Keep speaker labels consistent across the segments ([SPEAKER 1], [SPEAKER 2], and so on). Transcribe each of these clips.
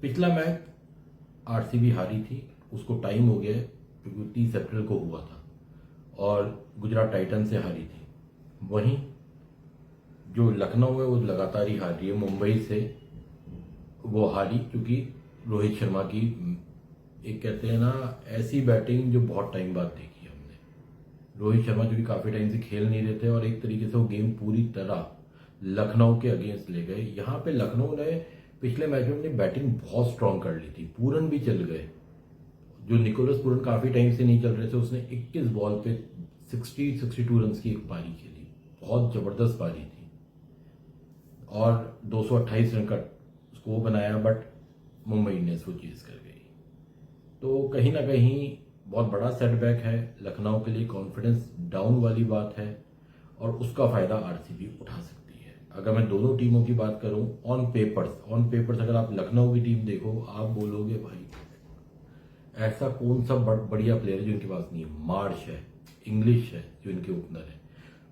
[SPEAKER 1] पिछला match RCB हारी थी, उसको टाइम हो गया है क्योंकि 30 अप्रैल को हुआ था और गुजरात टाइटन से हारी थी। वहीं जो लखनऊ है वो लगातार ही हार रही है। मुंबई से वो हारी क्योंकि रोहित शर्मा की एक कहते हैं ना ऐसी बैटिंग जो बहुत टाइम बाद देखी हमने। रोहित शर्मा जो कि काफी टाइम से खेल नहीं रहे थे और एक तरीके से वो गेम पूरी तरह लखनऊ के अगेंस्ट ले गए। यहाँ पे लखनऊ ने पिछले मैच में अपनी बैटिंग बहुत स्ट्रांग कर ली थी, पूरन भी चल गए। जो निकोलस पूरन काफी टाइम से नहीं चल रहे थे, उसने 21 बॉल पे 62 रन की एक पारी खेली, बहुत जबरदस्त पारी थी और 228 रन का स्कोर बनाया। बट मुंबई इंडियंस वो चीज कर गई। तो कहीं ना कहीं बहुत बड़ा सेटबैक है लखनऊ के लिए, कॉन्फिडेंस डाउन वाली बात है और उसका फायदा आरसीबी उठा सकती है। अगर मैं दोनों टीमों की बात करूं ऑन पेपर्स अगर आप लखनऊ की टीम देखो, आप बोलोगे भाई ऐसा कौन सा बढ़िया प्लेयर है जो इनके पास नहीं है। मार्श है, इंग्लिश है जो इनके ओपनर है,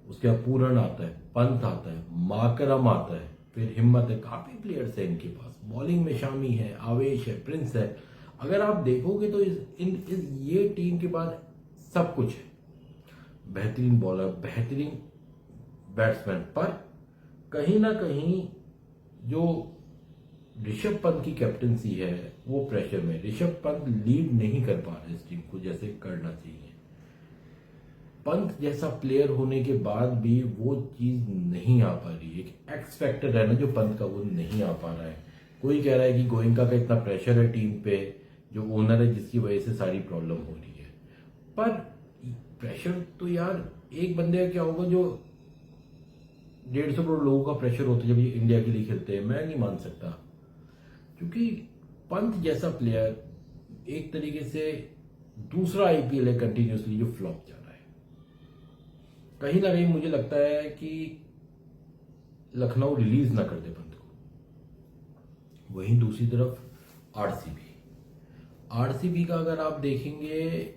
[SPEAKER 1] उसके बाद पूरन आता है, पंत आता है, माकरम आता है, फिर हिम्मत है, काफी प्लेयर्स है इनके पास। बॉलिंग में शामी है, आवेश है, प्रिंस है। अगर आप देखोगे तो ये टीम के पास सब कुछ है। बेहतरीन बॉलर, बेहतरीन बैट्समैन, पर कहीं ना कहीं जो ऋषभ पंत की कैप्टनसी है वो प्रेशर में। ऋषभ पंत लीड नहीं कर पा रहे इस टीम को जैसे करना चाहिए। पंत जैसा प्लेयर होने के बाद भी वो चीज नहीं आ पा रही है। एक एक्स फैक्टर है ना जो पंत का, वो नहीं आ पा रहा है। कोई कह रहा है कि गोयनका का इतना प्रेशर है टीम पे, जो ओनर है जिसकी वजह से सारी प्रॉब्लम हो रही है। पर प्रेशर तो यार एक बंदे का क्या होगा जो 150 करोड़ लोगों का प्रेशर होता है जब ये इंडिया के लिए खेलते हैं। मैं नहीं मान सकता क्योंकि पंत जैसा प्लेयर एक तरीके से दूसरा आईपीएल है कंटिन्यूसली जो फ्लॉप जा रहा है। कहीं ना कहीं मुझे लगता है कि लखनऊ रिलीज ना कर दे पंत को। वहीं दूसरी तरफ आरसीबी का अगर आप देखेंगे,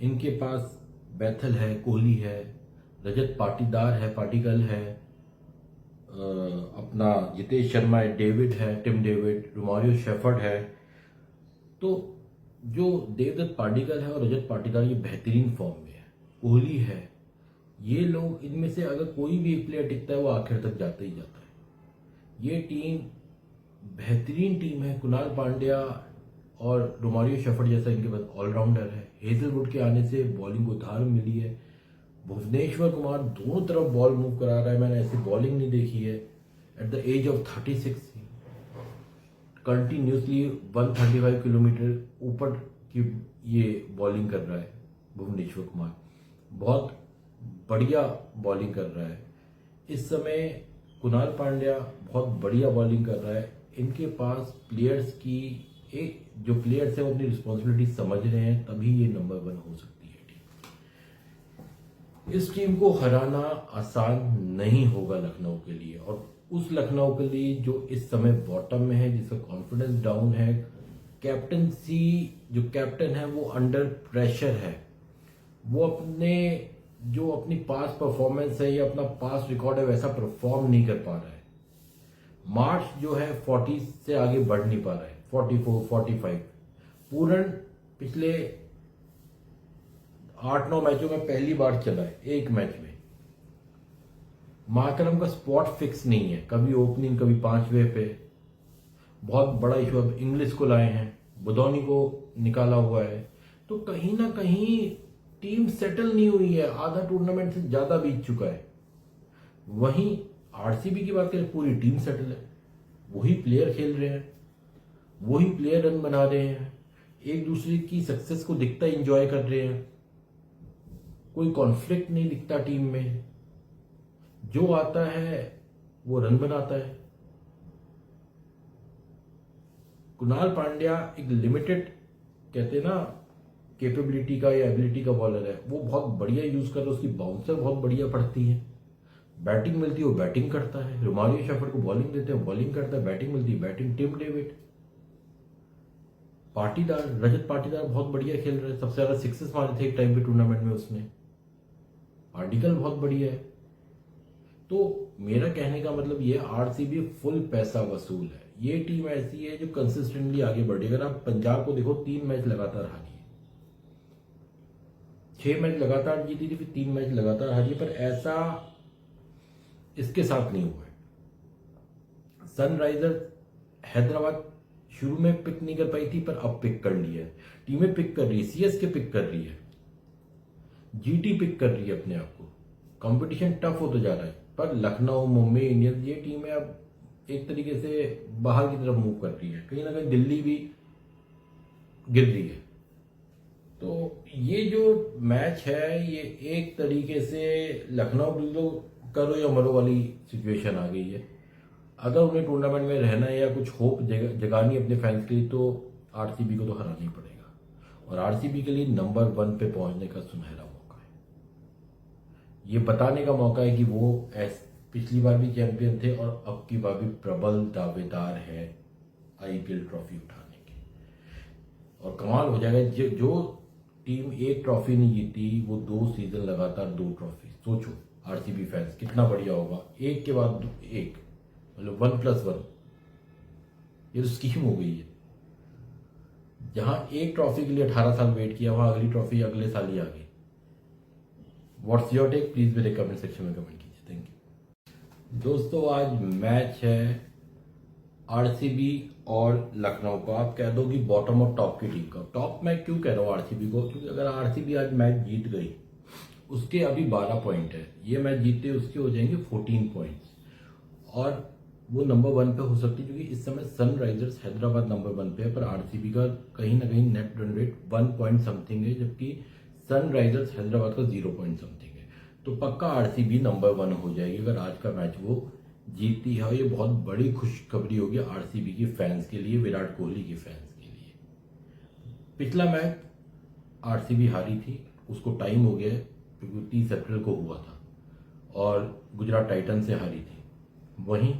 [SPEAKER 1] इनके पास बैथल है, कोहली है, रजत पाटीदार है, अपना जितेश शर्मा है, टिम डेविड, रोमारियो शेफर्ड है। तो जो देवदत्त पाडिक्कल है और रजत पाटीदार ये बेहतरीन फॉर्म में है, कोहली है, ये लोग इनमें से अगर कोई भी एक प्लेयर टिकता है वो आखिर तक जाता ही जाता है। ये टीम बेहतरीन टीम है। कुणाल पांड्या और रोमारियो शेफर्ड जैसा इनके पास ऑलराउंडर है। हेजलवुड के आने से बॉलिंग को धार मिली है। भुवनेश्वर कुमार दोनों तरफ बॉल मूव करा रहा है, मैंने ऐसी बॉलिंग नहीं देखी है। At the age of 36 continuously 135 kilometre ऊपर की ये बॉलिंग कर रहा है भुवनेश्वर कुमार, बहुत बढ़िया बॉलिंग कर रहा है। इस समय कुणाल पांड्या बहुत बढ़िया बॉलिंग कर रहा है। इनके पास प्लेयर्स की जो प्लेयर्स है वो अपनी रिस्पॉन्सिबिलिटी समझ रहे हैं, तभी ये नंबर 1 हो सकती है टीम। इस टीम को हराना आसान नहीं होगा लखनऊ के लिए, और उस लखनऊ के लिए जो इस समय बॉटम में है, जिसका कॉन्फिडेंस डाउन है, कैप्टनसी जो कैप्टन है वो अंडर प्रेशर है। वो अपनी पास परफॉर्मेंस है या अपना पास रिकॉर्ड है वैसा परफॉर्म नहीं कर पा रहा है। मार्च जो है 40 से आगे बढ़ नहीं पा रहा है, 44, 45। पूरन पिछले 8-9 मैचों में पहली बार चला है एक मैच में। माकरम का स्पॉट फिक्स नहीं है, कभी ओपनिंग कभी 5वें पे। बहुत बड़ा इशू अब इंग्लिश को लाए हैं, बुदौनी को निकाला हुआ है। तो कहीं ना कहीं टीम सेटल नहीं हुई है, आधा टूर्नामेंट से ज्यादा बीत चुका है। वहीं आरसीबी की बात करें, पूरी टीम सेटल है, वही प्लेयर खेल रहे हैं, वही प्लेयर रन बना रहे हैं, एक दूसरे की सक्सेस को दिखता एंजॉय कर रहे हैं। कोई कॉन्फ्लिक्ट नहीं दिखता टीम में, जो आता है वो रन बनाता है। कुणाल पांड्या एक लिमिटेड कहते हैं ना कैपेबिलिटी का या एबिलिटी का बॉलर है, वो बहुत बढ़िया यूज कर रहा है, उसकी बाउंसर बहुत बढ़िया पड़ती है, बैटिंग मिलती है वो बैटिंग करता है। रोमारियो शेफर्ड को बॉलिंग देते हैं, बॉलिंग करता है, बैटिंग मिलती है batting. Tim David, Rajat Patidar बहुत बढ़िया खेल रहा है, सबसे ज्यादा सिक्सेस मारे थे एक टाइम पे टूर्नामेंट में उसने। पार्टिकल बहुत बढ़िया है। तो मेरा कहने का मतलब ये, आरसीबी फुल पैसा वसूल है। ये टीम ऐसी है जो कंसिस्टेंटली आगे बढ़ी। अगर आप पंजाब को देखो, 3 मैच लगातार हारी है, 6 मैच लगातार जीती थी, फिर 3 मैच लगातार हारी है, पर ऐसा इसके साथ नहीं हुआ है। सनराइजर्स हैदराबाद शुरू में पिक नहीं कर पाई थी, पर अब पिक कर ली है। टीमें पिक कर रही है, सीएसके पिक कर रही है, जीटी पिक कर रही है अपने आप को। कंपटीशन टफ होता जा रहा है, पर लखनऊ, मुंबई इंडियंस, ये टीमें अब एक तरीके से बाहर की तरफ मूव कर रही है। कहीं ना कहीं दिल्ली भी गिर रही है। तो ये जो मैच है, ये एक तरीके से लखनऊ बिल्लो करो या मरो वाली सिचुएशन आ गई है। अगर उन्हें टूर्नामेंट में रहना है या कुछ होप जगानी अपने फैंस के लिए, तो आरसीबी को तो हराना ही पड़ेगा। और आरसीबी के लिए नंबर 1 पे पहुंचने का सुनहरा मौका है। ये बताने का मौका है कि वो पिछली बार भी चैंपियन थे और अब की बार भी प्रबल दावेदार है आईपीएल ट्रॉफी उठाने के। और कमाल हो जाएगा, जो टीम एक ट्रॉफी नहीं जीती, वो 2 सीजन लगातार 2 ट्रॉफी। सोचो आरसीबी फैंस, कितना बढ़िया होगा, एक के बाद एक, मतलब 1+1। ये तो स्कीम हो गई है। जहां एक ट्रॉफी के लिए 18 साल वेट किया, वहां अगली ट्रॉफी अगले साल ही आ गई। What's your take? प्लीज मेरे कमेंट सेक्शन में कमेंट कीजिए। थैंक यू दोस्तों। आज मैच है आरसीबी और लखनऊ का। आप कह दो कि बॉटम और टॉप की टीम का। टॉप मैं क्यों कह रहा हूँ आरसीबी को? क्योंकि अगर आरसीबी आज मैच जीत गई, उसके अभी 12 पॉइंट है। ये मैच जीतते उसके हो जाएंगे 14 पॉइंट्स, और वो नंबर 1 पे हो सकती है। क्योंकि इस समय सनराइजर्स हैदराबाद नंबर 1 पे है, पर आरसीबी का कहीं ना कहीं net run rate 1 point something है, जबकि सनराइजर्स हैदराबाद का 0 पॉइंट समथिंग है। तो पक्का आरसीबी नंबर 1 हो जाएगी अगर आज का मैच वो जीती है। ये बहुत बड़ी खुशखबरी होगी आरसीबी के फैंस के लिए, विराट कोहली के फैंस के लिए। पिछला मैच आरसीबी हारी थी, उसको टाइम हो गया है, क्योंकि 30 अप्रैल को हुआ था और गुजरात टाइटन से हारी थी। वहीं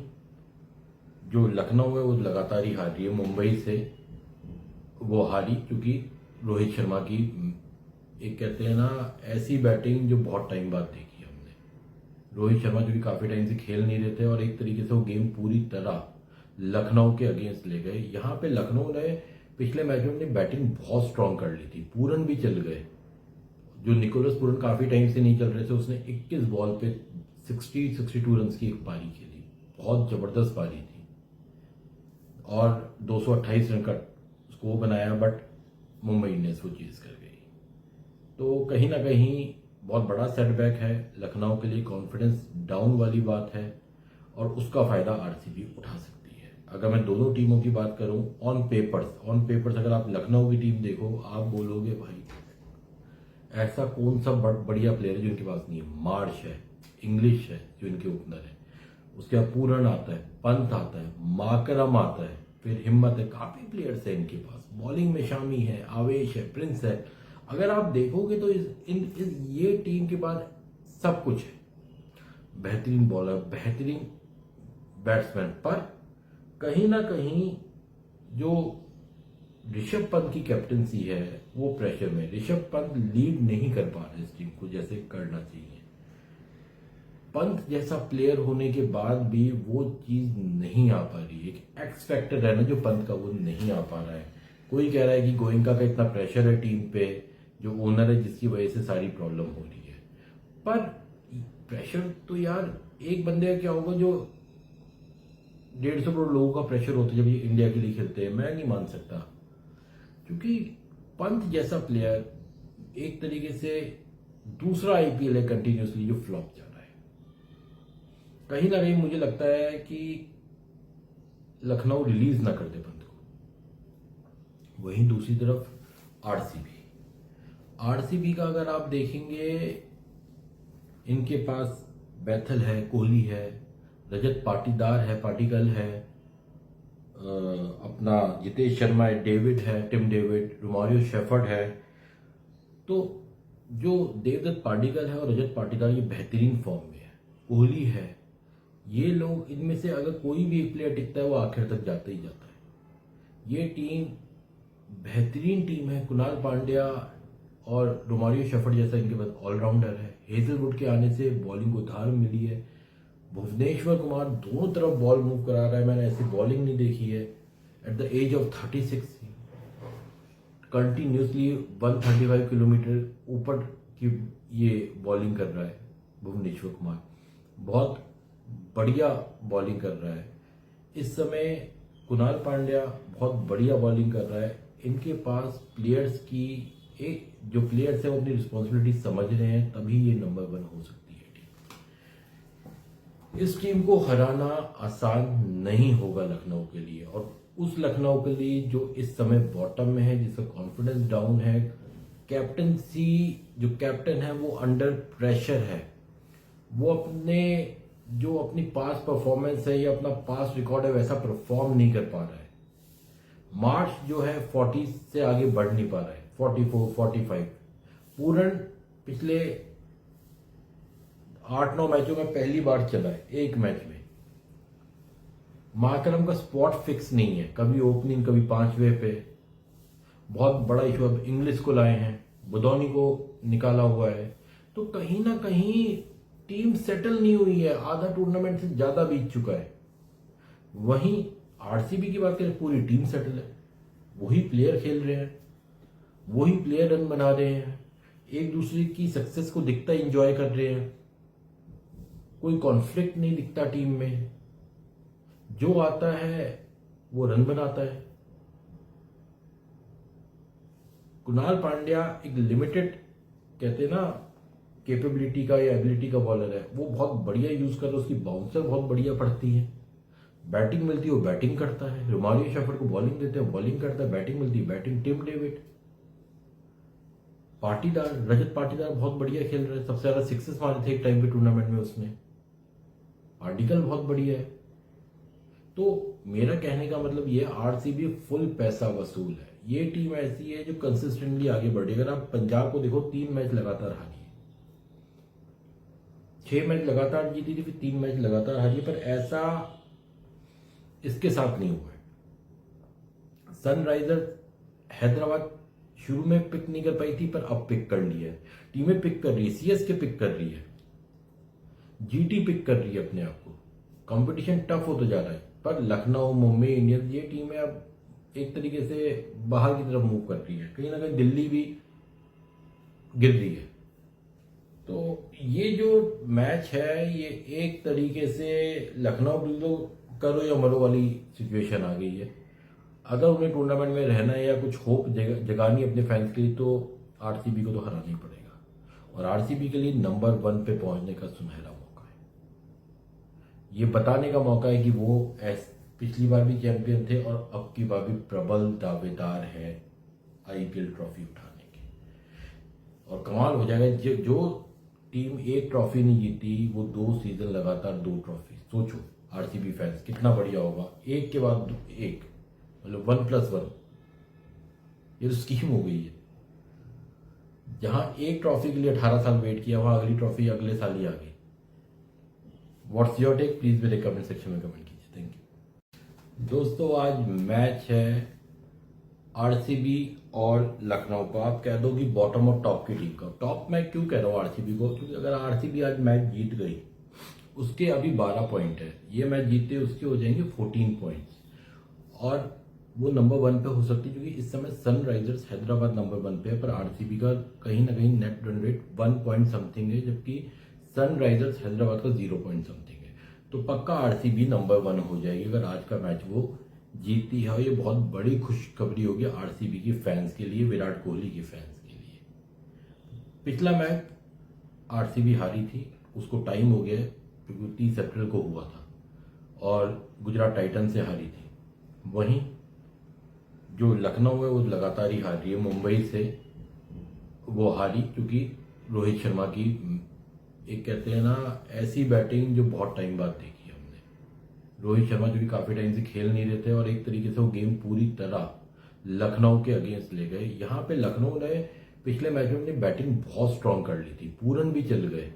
[SPEAKER 1] जो लखनऊ है वो लगातार ही हार रही है। मुंबई से वो हारी क्योंकि रोहित शर्मा की, एक कहते हैं ना, ऐसी बैटिंग जो बहुत टाइम बाद देखी हमने। रोहित शर्मा जो कि काफी टाइम से खेल नहीं रहे थे, और एक तरीके से वो गेम पूरी तरह लखनऊ के अगेंस्ट ले गए। यहाँ पे लखनऊ ने पिछले मैच में अपनी बैटिंग बहुत स्ट्रांग कर ली थी, पूरन भी चल गए। जो निकोलस पूरन काफी टाइम से नहीं चल रहे थे, उसने 21 बॉल पे 62 रन की एक पारी खेली, बहुत जबरदस्त पारी थी, और 228 रन का स्कोर बनाया। बट मुंबई इंडियंस वो चीज कर गई। तो कहीं ना कहीं बहुत बड़ा सेटबैक है लखनऊ के लिए, कॉन्फिडेंस डाउन वाली बात है, और उसका फायदा आरसीबी उठा सकती है। अगर मैं दोनों टीमों की बात करूं, ऑन पेपर्स अगर आप लखनऊ की टीम देखो, आप बोलोगे भाई ऐसा कौन सा बढ़िया प्लेयर है जो इनके पास नहीं है। मार्श है, इंग्लिश है जो इनके ओपनर है, उसके बाद पूरन आता है, पंत आता है, माकरम आता है, फिर हिम्मत है, काफी प्लेयर्स है इनके पास। बॉलिंग में शामी है, आवेश है, प्रिंस है। अगर आप देखोगे तो ये टीम के पास सब कुछ है। बेहतरीन बॉलर, बेहतरीन बैट्समैन, पर कहीं ना कहीं जो ऋषभ पंत की कैप्टनसी है वो प्रेशर में। ऋषभ पंत लीड नहीं कर पा रहे इस टीम को जैसे करना चाहिए। पंत जैसा प्लेयर होने के बाद भी वो चीज नहीं आ पा रही है। एक एक्स फैक्टर है ना जो पंत का, वो नहीं आ पा रहा है। कोई कह रहा है कि गोयनका का इतना प्रेशर है टीम पे, जो ओनर है, जिसकी वजह से सारी प्रॉब्लम हो रही है। पर प्रेशर तो यार एक बंदे का क्या होगा जो 150 करोड़ लोगों का प्रेशर होता है जब ये इंडिया के लिए खेलते हैं। मैं नहीं मान सकता, क्योंकि पंत जैसा प्लेयर एक तरीके से दूसरा आईपीएल है कंटिन्यूसली जो फ्लॉप जा रहा है। कहीं ना कहीं मुझे लगता है कि लखनऊ रिलीज ना कर दे पंत को। वहीं दूसरी तरफ आरसीबी का अगर आप देखेंगे, इनके पास बैथल है, कोहली है, रजत पाटीदार है, पाटिकल है, अपना जितेश शर्मा है, डेविड है, टिम डेविड, रोमारियो शेफर्ड है। तो जो देवदत्त पाडिकल है और रजत पाटीदार ये बेहतरीन फॉर्म में है, कोहली है, ये लोग, इनमें से अगर कोई भी एक प्लेयर टिकता है वो आखिर तक जाता ही जाता है। ये टीम बेहतरीन टीम है। कुणाल पांड्या और रोमारियो शेफर्ड जैसा इनके पास ऑलराउंडर है। हेजलवुड के आने से बॉलिंग को धार मिली है। भुवनेश्वर कुमार दोनों तरफ बॉल मूव करा रहा है, मैंने ऐसी बॉलिंग नहीं देखी है। At the age of 36 continuously 135 kilometre ऊपर की ये बॉलिंग कर रहा है भुवनेश्वर कुमार, बहुत बढ़िया बॉलिंग कर रहा है। इस समय कुणाल पांड्या बहुत बढ़िया बॉलिंग कर रहा है। इनके पास प्लेयर्स की जो प्लेयर्स है वो अपनी रिस्पॉन्सिबिलिटी समझ रहे हैं, तभी ये नंबर 1 हो सकती है टीम। इस टीम को हराना आसान नहीं होगा लखनऊ के लिए, और उस लखनऊ के लिए जो इस समय बॉटम में है, जिसका कॉन्फिडेंस डाउन है, कैप्टनसी जो कैप्टन है वो अंडर प्रेशर है, वो अपनी पास परफॉर्मेंस है या अपना पास रिकॉर्ड है वैसा परफॉर्म नहीं कर पा रहा है। मार्च जो है 40 से आगे बढ़ नहीं पा रहा है, 44 45। पूरन पिछले 8-9 मैचों में पहली बार चला है एक मैच में। मार्करम का स्पॉट फिक्स नहीं है, कभी ओपनिंग कभी 5वें पे। बहुत बड़ा इशू अब इंग्लिश को लाए हैं, बुदौनी को निकाला हुआ है, तो कहीं ना कहीं टीम सेटल नहीं हुई है, आधा टूर्नामेंट से ज्यादा बीत चुका है। वहीं आरसीबी की बात करें, पूरी टीम सेटल है, वही प्लेयर खेल रहे हैं, वही प्लेयर रन बना रहे हैं, एक दूसरे की सक्सेस को दिखता एंजॉय कर रहे हैं, कोई कॉन्फ्लिक्ट नहीं दिखता टीम में, जो आता है वो रन बनाता है। कुणाल पांड्या एक लिमिटेड कहते हैं ना कैपेबिलिटी का या एबिलिटी का बॉलर है, वो बहुत बढ़िया यूज कर रहा है, उसकी बाउंसर बहुत बढ़िया पड़ती है, बैटिंग मिलती है वो बैटिंग करता है, रोमारियो शेफर्ड को बॉलिंग देते हैं बॉलिंग करता है, बैटिंग मिलती है batting. Tim David, Patidar, Rajat Patidar बहुत बढ़िया खेल रहे हैं, सबसे ज्यादा सिक्सेस मारे थे एक टाइम पे टूर्नामेंट में उसने। पार्टिकल बहुत बढ़िया है। तो मेरा कहने का मतलब ये, आरसीबी फुल पैसा वसूल है, ये टीम ऐसी है जो कंसिस्टेंटली आगे बढ़ी। अगर आप पंजाब को देखो, 3 मैच लगातार हारी है, 6 मैच लगातार जीती थी, फिर 3 मैच लगातार हारी, पर ऐसा इसके साथ नहीं हुआ है। सनराइजर्स हैदराबाद शुरू में पिक नहीं कर पाई थी, पर अब पिक कर ली है, टीमें पिक कर रही है, सीएसके पिक कर रही है, जीटी पिक कर रही है अपने आप को। कंपटीशन टफ होता जा रहा है, पर लखनऊ, मुंबई इंडियंस, ये टीमें अब एक तरीके से बाहर की तरफ मूव कर रही है, कहीं ना कहीं दिल्ली भी गिर रही है। तो ये जो मैच है, ये एक तरीके से लखनऊ बिल्कुल करो या मरो वाली सिचुएशन आ गई है। अगर उन्हें टूर्नामेंट में रहना है या कुछ होप जगानी अपने फैंस के लिए, तो आरसीबी को तो हराना ही पड़ेगा, और आरसीबी के लिए नंबर 1 पे पहुंचने का सुनहरा मौका है। ये बताने का मौका है कि वो पिछली बार भी चैंपियन थे और अब की बार भी प्रबल दावेदार है आईपीएल ट्रॉफी उठाने के। और कमाल हो जाएगा, जो टीम एक ट्रॉफी नहीं जीती वो 2 सीजन लगातार 2 ट्रॉफी। सोचो आरसीबी फैंस कितना बढ़िया होगा, एक के बाद एक, मतलब 1+1, ये तो स्कीम हो गई है। जहां एक ट्रॉफी के लिए 18 साल वेट किया, वहां अगली ट्रॉफी अगले साल ही आ गई। व्हाट्स योर टेक, प्लीज मेरे कमेंट सेक्शन में कमेंट कीजिए। थैंक यू दोस्तों। आज मैच है आरसीबी और लखनऊ का। आप कह दो कि बॉटम और टॉप की टीम का। टॉप मैं क्यों कह रहा हूँ आरसीबी को, क्योंकि अगर आरसीबी आज मैच जीत गई, उसके अभी 12 पॉइंट है, ये मैच जीतते उसके हो जाएंगे 14 पॉइंट्स, और वो नंबर 1 पे हो सकती है, क्योंकि इस समय सनराइजर्स हैदराबाद नंबर 1 पे है, पर आरसीबी का कहीं ना कहीं net run rate 1 point something है, जबकि सनराइजर्स हैदराबाद का 0 पॉइंट समथिंग है। तो पक्का आरसीबी नंबर 1 हो जाएगी अगर आज का मैच वो जीती है। ये बहुत बड़ी खुशखबरी होगी आरसीबी के फैंस के लिए, विराट कोहली के फैंस के लिए। पिछला मैच आरसीबी हारी थी, उसको टाइम हो गया क्योंकि 30 अप्रैल को हुआ था, और गुजरात टाइटन से हारी थी। वहीं जो लखनऊ है वो लगातार ही हार रही है, मुंबई से वो हारी क्योंकि रोहित शर्मा की एक कहते हैं ना ऐसी बैटिंग जो बहुत टाइम बाद देखी हमने। रोहित शर्मा जो कि काफी टाइम से खेल नहीं रहे थे, और एक तरीके से वो गेम पूरी तरह लखनऊ के अगेंस्ट ले गए। यहाँ पे लखनऊ ने पिछले मैच में अपनी बैटिंग बहुत स्ट्रांग कर ली थी, पूरन भी चल गए,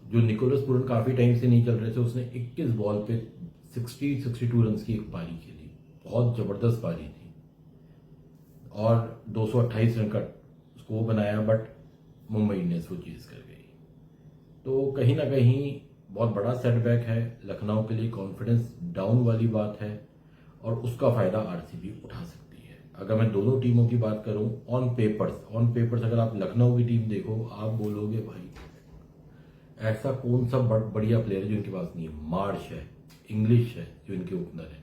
[SPEAKER 1] जो निकोलस पूरन काफी टाइम से नहीं चल रहे थे, उसने 21 बॉल पे 62 रन की एक पारी खेली, बहुत जबरदस्त पारी थी, और 228 रन का स्कोर बनाया, बट मुंबई इंडियंस वो चीज कर गई। तो कहीं ना कहीं बहुत बड़ा सेटबैक है लखनऊ के लिए, कॉन्फिडेंस डाउन वाली बात है और उसका फायदा आरसीबी उठा सकती है। अगर मैं दोनों टीमों की बात करूं ऑन पेपर्स अगर आप लखनऊ की टीम देखो, आप बोलोगे भाई ऐसा कौन सा बढ़िया प्लेयर है जो इनके पास नहीं है। मार्श है, इंग्लिश है जो इनके ओपनर है,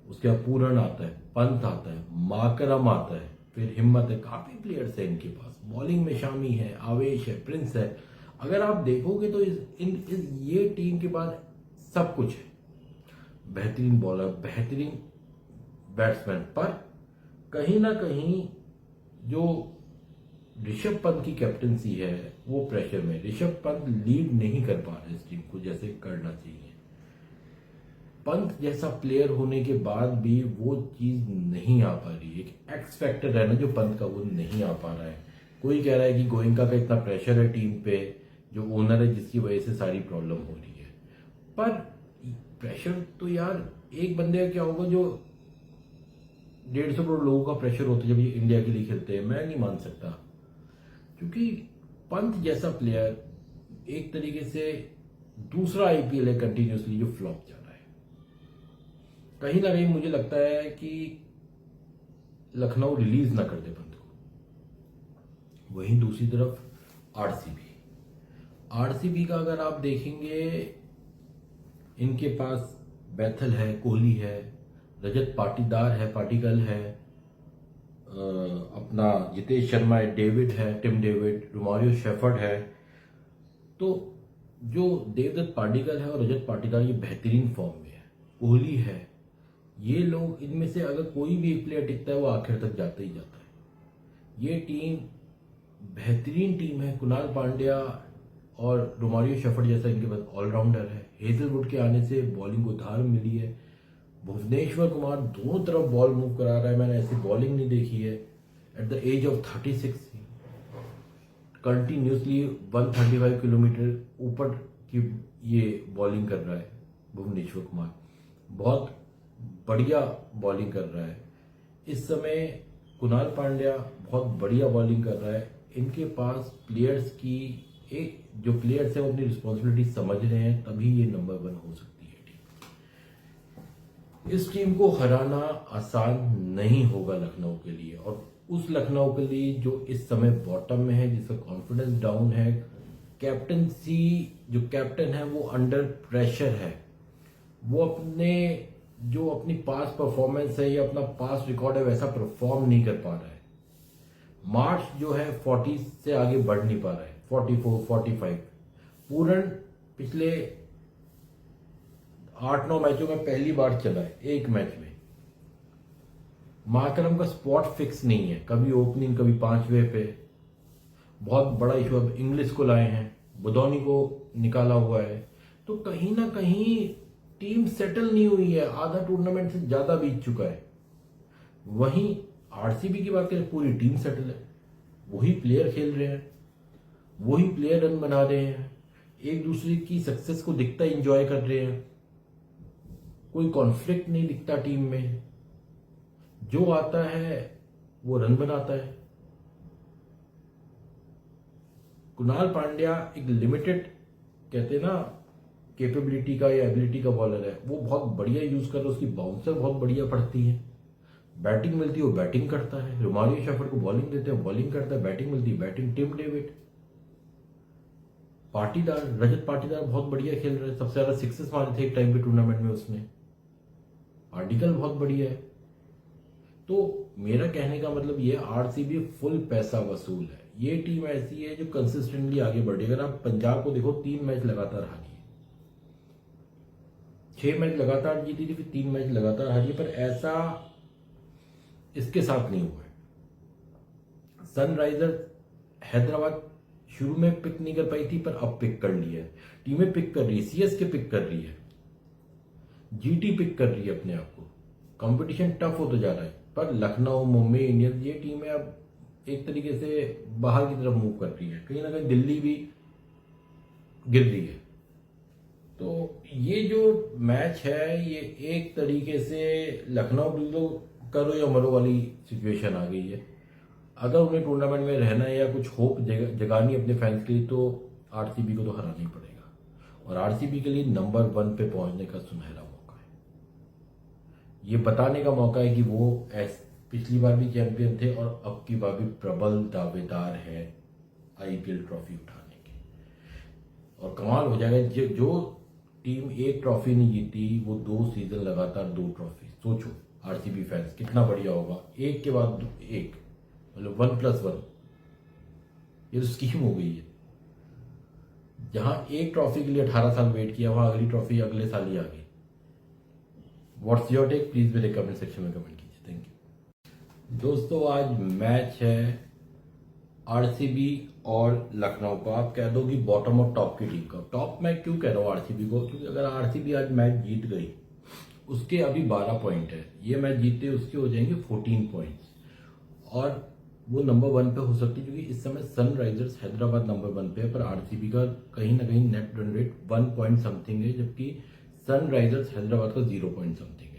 [SPEAKER 1] उसके बाद पूरन आता है, पंत आता है, माकरम आता है, फिर हिम्मत है, काफी प्लेयर्स है इनके पास। बॉलिंग में शामी है, आवेश है, प्रिंस है। अगर आप देखोगे तो ये टीम के पास सब कुछ है। बेहतरीन बॉलर, बेहतरीन बैट्समैन, पर कहीं ना कहीं जो ऋषभ पंत की कैप्टनसी है वो प्रेशर में, ऋषभ पंत लीड नहीं कर पा रहे इस टीम को जैसे करना चाहिए। पंत जैसा प्लेयर होने के बाद भी वो चीज नहीं आ पा रही है। एक एक्स फैक्टर है ना जो पंत का, वो नहीं आ पा रहा है। कोई कह रहा है कि गोयनका का इतना प्रेशर है टीम पे, जो ओनर है जिसकी वजह से सारी प्रॉब्लम हो रही है। पर प्रेशर तो यार एक बंदे का क्या होगा जो 150 करोड़ लोगों का प्रेशर होता है जब ये इंडिया के लिए खेलते हैं। मैं नहीं मान सकता, क्योंकि पंत जैसा प्लेयर एक तरीके से दूसरा आईपीएल है कंटिन्यूसली जो फ्लॉप जा रहा है। कहीं ना कहीं मुझे लगता है कि लखनऊ रिलीज ना कर दे पंत को। वहीं दूसरी तरफ आरसीबी का अगर आप देखेंगे, इनके पास बैथल है, कोहली है, रजत पाटीदार है, अपना जितेश शर्मा है, टिम डेविड, रोमारियो शेफर्ड है। तो जो देवदत्त पाडिक्कल है और रजत पाटीदार ये बेहतरीन फॉर्म में है, कोहली है, ये लोग इनमें से अगर कोई भी एक प्लेयर टिकता है वो आखिर तक जाता ही जाता है। ये टीम बेहतरीन टीम है। कुणाल पांड्या और रोमारियो शेफर्ड जैसा इनके पास ऑलराउंडर है। हेजलवुड के आने से बॉलिंग को धार मिली है। भुवनेश्वर कुमार दोनों तरफ बॉल मूव करा रहा है, मैंने ऐसी बॉलिंग नहीं देखी है। At the age of 36 continuously 135 kilometre ऊपर की ये बॉलिंग कर रहा है भुवनेश्वर कुमार, बहुत बढ़िया बॉलिंग कर रहा है। इस समय कुणाल पांड्या बहुत बढ़िया बॉलिंग कर रहा है। इनके पास प्लेयर्स की जो प्लेयर्स है वो अपनी रिस्पॉन्सिबिलिटी समझ रहे हैं, तभी ये नंबर 1 हो सकती है टीम। इस टीम को हराना आसान नहीं होगा लखनऊ के लिए, और उस लखनऊ के लिए जो इस समय बॉटम में है, जिसका कॉन्फिडेंस डाउन है, कैप्टनसी जो कैप्टन है वो अंडर प्रेशर है। वो अपनी पास परफॉर्मेंस है या अपना पास रिकॉर्ड है वैसा परफॉर्म नहीं कर पा रहा है। मार्च जो है 40 से आगे बढ़ नहीं पा रहा है, 44, 45। पूरन पिछले 8-9 मैचों में पहली बार चला है एक मैच में। माकरम का स्पॉट फिक्स नहीं है, कभी ओपनिंग कभी 5वें पे। बहुत बड़ा इशू अब इंग्लिश को लाए हैं, बुदौनी को निकाला हुआ है। तो कहीं ना कहीं टीम सेटल नहीं हुई है, आधा टूर्नामेंट से ज्यादा बीत चुका है। वहीं आरसीबी की बात करें, पूरी टीम सेटल है, वही प्लेयर खेल रहे हैं, वही प्लेयर रन बना रहे हैं, एक दूसरे की सक्सेस को दिखता एंजॉय कर रहे हैं, कोई कॉन्फ्लिक्ट नहीं दिखता टीम में। जो आता है वो रन बनाता है। कुणाल पांड्या एक लिमिटेड कहते हैं ना कैपेबिलिटी का या एबिलिटी का बॉलर है, वो बहुत बढ़िया यूज कर रहा है। उसकी बाउंसर बहुत बढ़िया पड़ती है, बैटिंग मिलती है वो बैटिंग करता है। रोमारियो शेफर्ड को बॉलिंग देते हैं, बॉलिंग करता है, बैटिंग मिलती है batting. Tim David, Rajat Patidar बहुत बढ़िया खेल रहा है, सबसे ज्यादा 6 मारे थे एक टाइम पे टूर्नामेंट में उसने। पार्टिकल बहुत बढ़िया है। तो मेरा कहने का मतलब ये, आरसीबी फुल पैसा वसूल है। ये टीम ऐसी है जो कंसिस्टेंटली आगे बढ़ी। अगर आप पंजाब को देखो, 3 मैच लगातार हारी है, 6 मैच लगातार जीती थी, फिर 3 मैच लगातार हारी है, पर ऐसा इसके साथ नहीं हुआ है। सनराइजर्स हैदराबाद शुरू में पिक नहीं कर पाई थी, पर अब पिक कर ली है। टीमें पिक कर रही है, सीएसके पिक कर रही है, जीटी पिक कर रही है अपने आप को। कंपटीशन टफ होता जा रहा है, पर लखनऊ, मुंबई इंडियंस, ये टीमें अब एक तरीके से बाहर की तरफ मूव कर रही है। कहीं ना कहीं दिल्ली भी गिर रही है। तो ये जो मैच है ये एक तरीके से लखनऊ तो करो या मरो वाली सिचुएशन आ गई है। अगर उन्हें टूर्नामेंट में रहना है या कुछ होप जगानी अपने फैंस के लिए, तो आरसीबी को तो हराना ही पड़ेगा। और आरसीबी के लिए नंबर 1 पे पहुंचने का सुनहरा मौका है। ये बताने का मौका है कि वो पिछली बार भी चैंपियन थे और अब की बार भी प्रबल दावेदार है आईपीएल ट्रॉफी उठाने के। और कमाल हो जाएगा, जो टीम एक ट्रॉफी नहीं जीती वो 2 सीजन लगातार 2 ट्रॉफी। सोचो आरसीबी फैंस कितना बढ़िया होगा, एक के बाद एक, मतलब 1+1। ये तो स्कीम हो गई है। जहां एक ट्रॉफी के लिए 18 साल वेट किया, वहां अगली ट्रॉफी अगले साल ही आ गई। व्हाट्स योर टेक, प्लीज मेरे कमेंट सेक्शन में कमेंट कीजिए। थैंक यू दोस्तों। आज मैच है आरसीबी और लखनऊ का। आप कह दो कि बॉटम और टॉप की टीम का। टॉप मैं क्यों कह रहा हूँ आरसीबी को, क्योंकि अगर आरसीबी आज मैच जीत गई, उसके अभी 12 पॉइंट है, ये मैच जीते उसके हो जाएंगे 14 पॉइंट्स और वो नंबर 1 पे हो सकती है। क्योंकि इस समय सनराइजर्स हैदराबाद नंबर 1 पे है, पर आरसीबी का कहीं ना कहीं net run rate 1 point something है, जबकि सनराइजर्स हैदराबाद का 0 पॉइंट समथिंग है।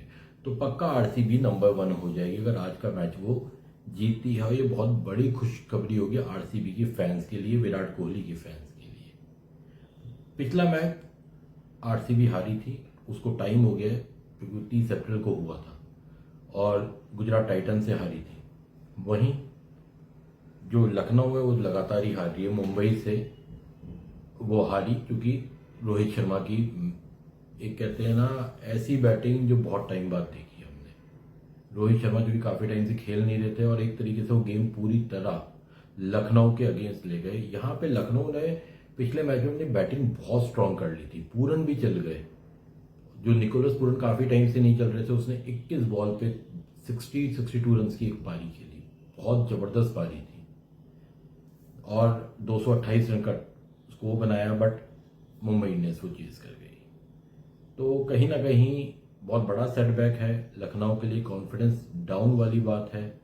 [SPEAKER 1] तो पक्का आरसीबी नंबर 1 हो जाएगी अगर आज का मैच वो जीती है। ये बहुत बड़ी खुशखबरी होगी आरसीबी के फैंस के लिए, विराट कोहली के फैंस के लिए। पिछला मैच आरसीबी हारी थी, उसको टाइम हो गया है क्योंकि 30 अप्रैल को हुआ था और गुजरात टाइटन से हारी थी। वहीं जो लखनऊ है वो लगातार ही हार रही है। मुंबई से वो हारी क्योंकि रोहित शर्मा की एक कहते हैं ना ऐसी बैटिंग जो बहुत टाइम बाद देखी हमने। रोहित शर्मा जो कि काफी टाइम से खेल नहीं रहे थे और एक तरीके से वो गेम पूरी तरह लखनऊ के अगेंस्ट ले गए। यहाँ पे लखनऊ ने पिछले मैच में अपनी बैटिंग बहुत स्ट्रांग कर ली थी, पूरन भी चल गए। जो निकोलस पूरन काफी टाइम से नहीं चल रहे थे, उसने 21 बॉल पे 62 रन की एक पारी खेली, बहुत जबरदस्त पारी थी और 228 रन का स्कोर बनाया। बट मुंबई इंडियंस वो चीज कर गई। तो कहीं ना कहीं बहुत बड़ा सेटबैक है लखनऊ के लिए, कॉन्फिडेंस डाउन वाली बात है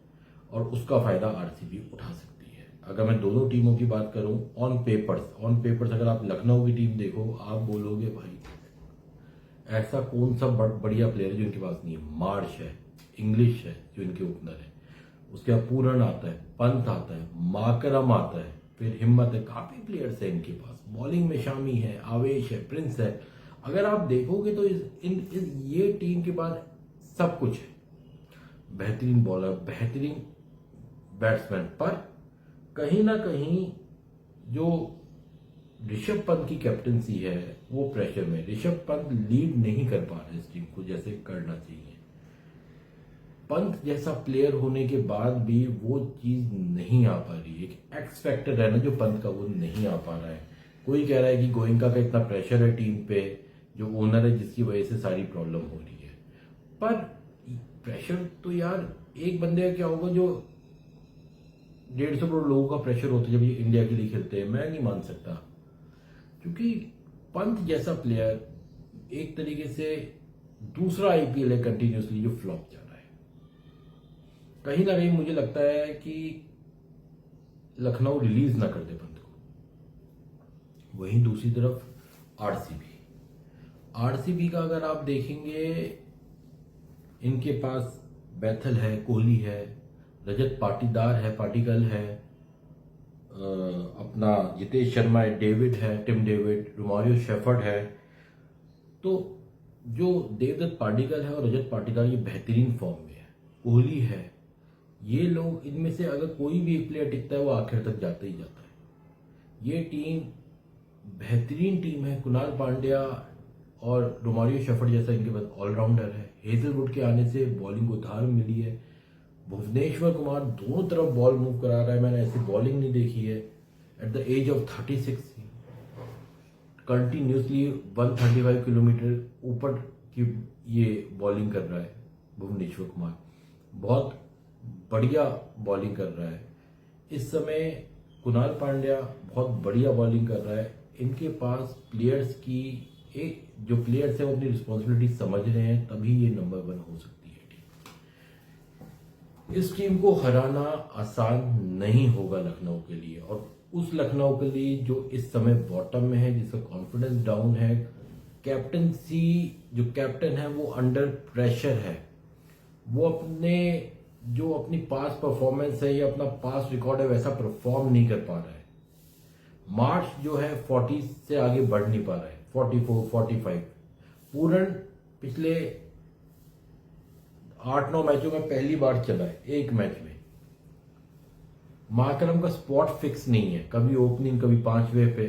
[SPEAKER 1] और उसका फायदा आरसीबी उठा सकती है। अगर मैं दोनों टीमों की बात करूं ऑन पेपर्स अगर आप लखनऊ की टीम देखो, आप बोलोगे भाई ऐसा कौन सा बढ़िया प्लेयर है जो इनके पास नहीं है। मार्श है, इंग्लिश है जो इनके ओपनर है, उसके बाद पूरन आता है, पंत आता है, माकरम आता है, फिर हिम्मत है, काफी प्लेयर्स है इनके पास। बॉलिंग में शामी है, आवेश है, प्रिंस है। अगर आप देखोगे तो ये टीम के पास सब कुछ है। बेहतरीन बॉलर, बेहतरीन बैट्समैन, पर कहीं ना कहीं जो ऋषभ पंत की कैप्टनसी है वो प्रेशर में। ऋषभ पंत लीड नहीं कर पा रहे इस टीम को जैसे करना चाहिए। पंत जैसा प्लेयर होने के बाद भी वो चीज नहीं आ पा रही है। एक एक्स फैक्टर है ना जो पंत का, वो नहीं आ पा रहा है। कोई कह रहा है कि गोयनका का इतना प्रेशर है टीम पे, जो ओनर है जिसकी वजह से सारी प्रॉब्लम हो रही है। पर प्रेशर तो यार एक बंदे का क्या होगा जो 150 करोड़ लोगों का प्रेशर होता है जब ये इंडिया के लिए खेलते हैं। मैं नहीं मान सकता, क्योंकि पंत जैसा प्लेयर एक तरीके से दूसरा आईपीएल है कंटिन्यूसली जो फ्लॉप जा रहा है। कहीं ना कहीं मुझे लगता है कि लखनऊ रिलीज ना कर दे पंत को। वहीं दूसरी तरफ आरसीबी का अगर आप देखेंगे, इनके पास बैथल है, कोहली है, रजत पाटीदार है, पाटिकल है, अपना जितेश शर्मा है, डेविड है, टिम डेविड, रोमारियो शेफर्ड है। तो जो देवदत्त पाटिकल है और रजत पाटीदार ये बेहतरीन फॉर्म में है, कोहली है, ये लोग इनमें से अगर कोई भी एक प्लेयर टिकता है वो आखिर तक जाता ही जाता है। ये टीम बेहतरीन टीम है। कुणाल पांड्या और रोमारियो शेफर्ड जैसा इनके पास ऑलराउंडर है। हेजलवुड के आने से बॉलिंग को धार मिली है। भुवनेश्वर कुमार दोनों तरफ बॉल मूव करा रहा है, मैंने ऐसी बॉलिंग नहीं देखी है। At the age of 36 continuously 135 kilometre ऊपर की ये बॉलिंग कर रहा है भुवनेश्वर कुमार, बहुत बढ़िया बॉलिंग कर रहा है। इस समय कुणाल पांड्या बहुत बढ़िया बॉलिंग कर रहा है। इनके पास प्लेयर्स की जो प्लेयर्स है वो अपनी रिस्पॉन्सिबिलिटी समझ रहे हैं, तभी ये नंबर 1 हो सकती है टीम। इस टीम को हराना आसान नहीं होगा लखनऊ के लिए, और उस लखनऊ के लिए जो इस समय बॉटम में है, जिसका कॉन्फिडेंस डाउन है, कैप्टनसी जो कैप्टन है वो अंडर प्रेशर है। वो अपनी पास परफॉर्मेंस है या अपना पास रिकॉर्ड है वैसा परफॉर्म नहीं कर पा रहा है। मार्च जो है 40 से आगे बढ़ नहीं पा रहा है। 44, 45। पूरन पिछले 8-9 मैचों में पहली बार चला है एक मैच में। माकरम का स्पॉट फिक्स नहीं है, कभी ओपनिंग कभी 5वें पे।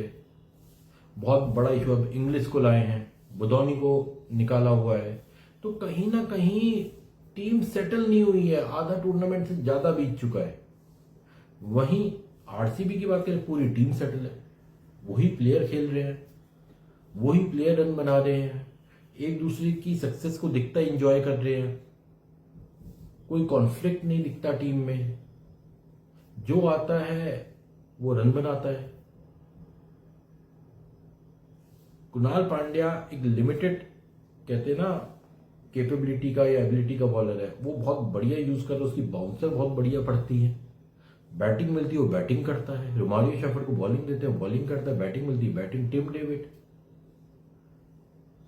[SPEAKER 1] बहुत बड़ा इशू अब इंग्लिश को लाए हैं, बुदौनी को निकाला हुआ है, तो कहीं ना कहीं टीम सेटल नहीं हुई है। आधा टूर्नामेंट से ज्यादा बीत चुका है। वहीं आरसीबी की बात करें, पूरी टीम सेटल है, वही प्लेयर खेल रहे हैं, वही प्लेयर रन बना रहे हैं, एक दूसरे की सक्सेस को दिखता एंजॉय कर रहे हैं, कोई कॉन्फ्लिक्ट नहीं दिखता टीम में। जो आता है वो रन बनाता है। कुणाल पांड्या एक लिमिटेड कहते हैं ना कैपेबिलिटी का या एबिलिटी का बॉलर है, वो बहुत बढ़िया यूज कर रहा है, उसकी बाउंसर बहुत बढ़िया पड़ती है, बैटिंग मिलती है वो बैटिंग करता है। रोमारियो शेफर्ड को बॉलिंग देते हैं, बॉलिंग करता है, बैटिंग मिलती है batting. Tim David,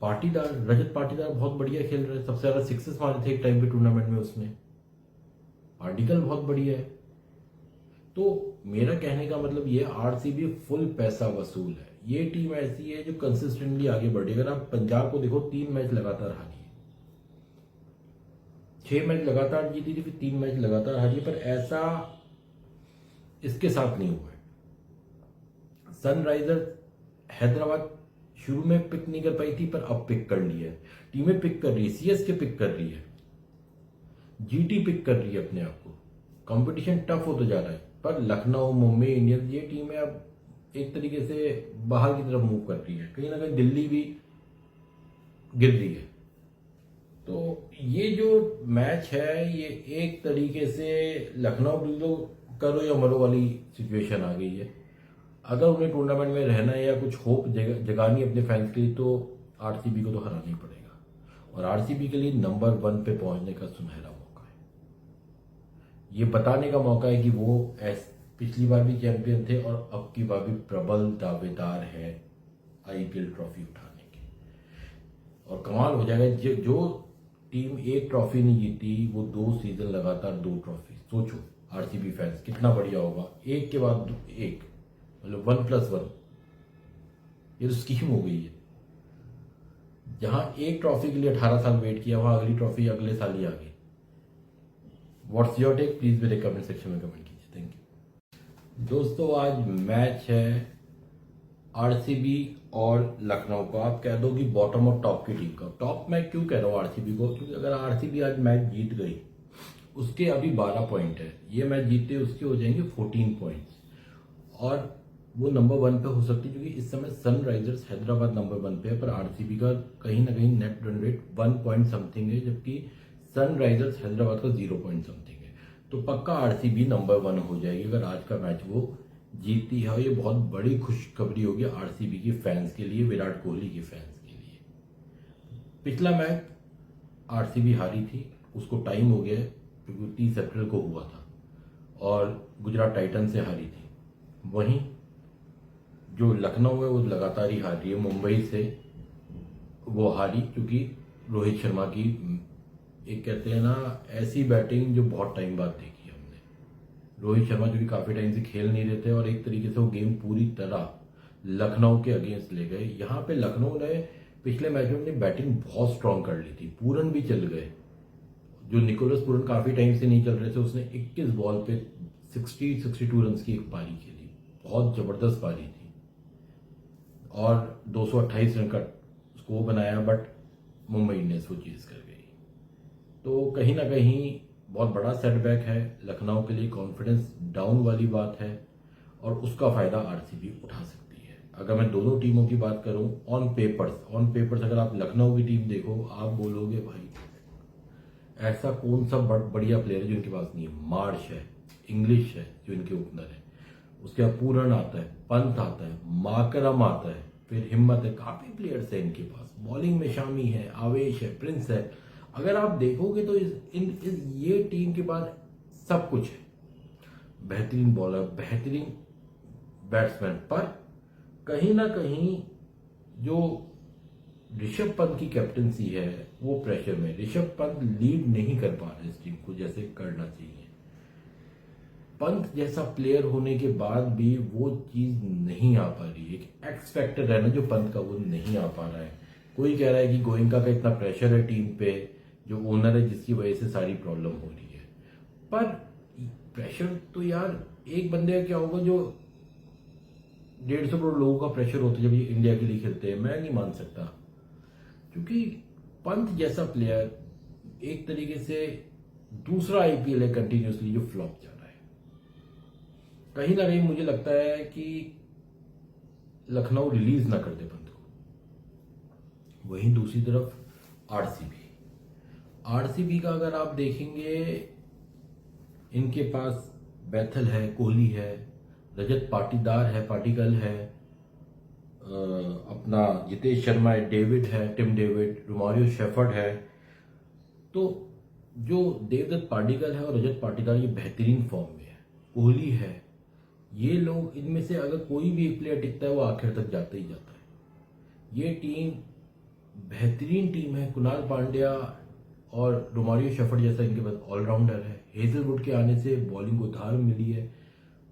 [SPEAKER 1] Patidar, Rajat Patidar बहुत बढ़िया खेल रहा है, सबसे ज्यादा सिक्सेस मारे थे एक टाइम पे टूर्नामेंट में उसने। पार्टिकल बहुत बढ़िया है। तो मेरा कहने का मतलब ये, आरसीबी फुल पैसा वसूल है। ये टीम ऐसी है जो कंसिस्टेंटली आगे बढ़ी। अगर आप पंजाब को देखो, 3 मैच लगातार हारी है, 6 मैच लगातार जीती थी, फिर 3 मैच लगातार हारी है, पर ऐसा इसके साथ नहीं हुआ है। सनराइजर्स हैदराबाद शुरू में पिक नहीं कर पाई थी, पर अब पिक कर ली है। टीमें पिक कर रही है, सीएसके पिक कर रही है, जीटी पिक कर रही है अपने आप को। कंपटीशन टफ होता जा रहा है, पर लखनऊ, मुंबई इंडियंस, ये टीमें अब एक तरीके से बाहर की तरफ मूव कर रही है। कहीं ना कहीं दिल्ली भी गिर रही है। तो ये जो मैच है, ये एक तरीके से लखनऊ तो करो या मरो वाली सिचुएशन आ गई है। अगर उन्हें टूर्नामेंट में रहना है या कुछ होप जगानी अपने फैंस के लिए, तो आरसीबी को तो हराना ही पड़ेगा। और आरसीबी के लिए नंबर 1 पे पहुंचने का सुनहरा मौका है। ये बताने का मौका है कि वो पिछली बार भी चैंपियन थे और अब की बार भी प्रबल दावेदार है आईपीएल ट्रॉफी उठाने के। और कमाल हो जाएगा, जो टीम एक ट्रॉफी नहीं जीती, वो 2 सीजन लगातार 2 ट्रॉफी। सोचो आरसीबी फैंस, कितना बढ़िया होगा, एक के बाद एक, मतलब 1+1। ये तो स्कीम हो गई है। जहां एक ट्रॉफी के लिए 18 साल वेट किया, वहां अगली ट्रॉफी अगले साल ही आ गई। व्हाट्स योर टेक, प्लीज मेरे कमेंट सेक्शन में कमेंट कीजिए। थैंक यू दोस्तों। आज मैच है आरसीबी और लखनऊ का। आप कह दो कि बॉटम और टॉप की टीम का। टॉप मैं क्यों कह रहा हूँ आरसीबी को, क्योंकि अगर आरसीबी आज मैच जीत गई, उसके अभी 12 पॉइंट है, ये मैच जीतते उसके हो जाएंगे 14 पॉइंट्स, और वो नंबर 1 पे हो सकती है। क्योंकि इस समय सनराइजर्स हैदराबाद नंबर 1 पे है, पर आरसीबी का कहीं ना कहीं net run rate 1 point something है, जबकि सनराइजर्स हैदराबाद का 0 पॉइंट समथिंग है। तो पक्का आरसीबी नंबर 1 हो जाएगी अगर आज का मैच वो जीती है। ये बहुत बड़ी खुशखबरी होगी आरसीबी के फैंस के लिए, विराट कोहली के फैंस के लिए। पिछला मैच आरसीबी हारी थी, उसको टाइम हो गया है, क्योंकि 30 अप्रैल को हुआ था और गुजरात टाइटन से हारी थी। वहीं जो लखनऊ है वो लगातार ही हार रही है। मुंबई से वो हारी क्योंकि रोहित शर्मा की एक कहते हैं ना ऐसी बैटिंग जो बहुत टाइम बाद देखी हमने। रोहित शर्मा जो कि काफी टाइम से खेल नहीं रहे थे, और एक तरीके से वो गेम पूरी तरह लखनऊ के अगेंस्ट ले गए। यहाँ पे लखनऊ ने पिछले मैच में अपनी बैटिंग बहुत स्ट्रांग कर ली थी, पूरन भी चल गए। जो निकोलस पूरन काफी टाइम से नहीं चल रहे थे, उसने 21 बॉल पे 62 रन की एक पारी खेली, बहुत जबरदस्त पारी थी, और 228 रन का स्कोर बनाया। बट मुंबई इंडियंस वो चीज कर गई। तो कहीं ना कहीं बहुत बड़ा सेटबैक है लखनऊ के लिए, कॉन्फिडेंस डाउन वाली बात है, और उसका फायदा आरसीबी उठा सकती है। अगर मैं दोनों टीमों की बात करूं, ऑन पेपर्स अगर आप लखनऊ की टीम देखो, आप बोलोगे भाई ऐसा कौन सा बढ़िया प्लेयर है जो इनके पास नहीं है। मार्श है, इंग्लिश है जो इनके ओपनर है, उसके बाद पूरन आता है, पंत आता है, माकरम आता है, फिर हिम्मत है, काफी प्लेयर्स है इनके पास। बॉलिंग में शामी है, आवेश है, प्रिंस है। अगर आप देखोगे तो ये टीम के पास सब कुछ है। बेहतरीन बॉलर, बेहतरीन बैट्समैन, पर कहीं ना कहीं जो ऋषभ पंत की कैप्टनसी है वो प्रेशर में, ऋषभ पंत लीड नहीं कर पा रहे इस टीम को जैसे करना चाहिए। पंत जैसा प्लेयर होने के बाद भी वो चीज नहीं आ पा रही है। एक एक्स फैक्टर है ना जो पंत का, वो नहीं आ पा रहा है। कोई कह रहा है कि गोयनका का इतना प्रेशर है टीम पे, जो ओनर है जिसकी वजह से सारी प्रॉब्लम हो रही है। पर प्रेशर तो यार एक बंदे का क्या होगा जो 150 करोड़ लोगों का प्रेशर होता है जब ये इंडिया के लिए खेलते हैं। मैं नहीं मान सकता, क्योंकि पंत जैसा प्लेयर एक तरीके से दूसरा आईपीएल है कंटिन्यूसली जो फ्लॉप जा रहा है। कहीं ना कहीं मुझे लगता है कि लखनऊ रिलीज ना कर दे पंत को। वहीं दूसरी तरफ आरसीबी का अगर आप देखेंगे, इनके पास बैथल है, कोहली है, रजत पाटीदार है, अपना जितेश शर्मा है, टिम डेविड, रोमारियो शेफर्ड है। तो जो देवदत्त पाडिक्कल है और रजत पाटीदार ये बेहतरीन फॉर्म में है, कोहली है, ये लोग, इनमें से अगर कोई भी एक प्लेयर टिकता है वो आखिर तक जाता ही जाता है। ये टीम बेहतरीन टीम है। कुणाल पांड्या और रोमारियो शेफर्ड जैसा इनके पास ऑलराउंडर है। हेजलवुड के आने से बॉलिंग को धार मिली है।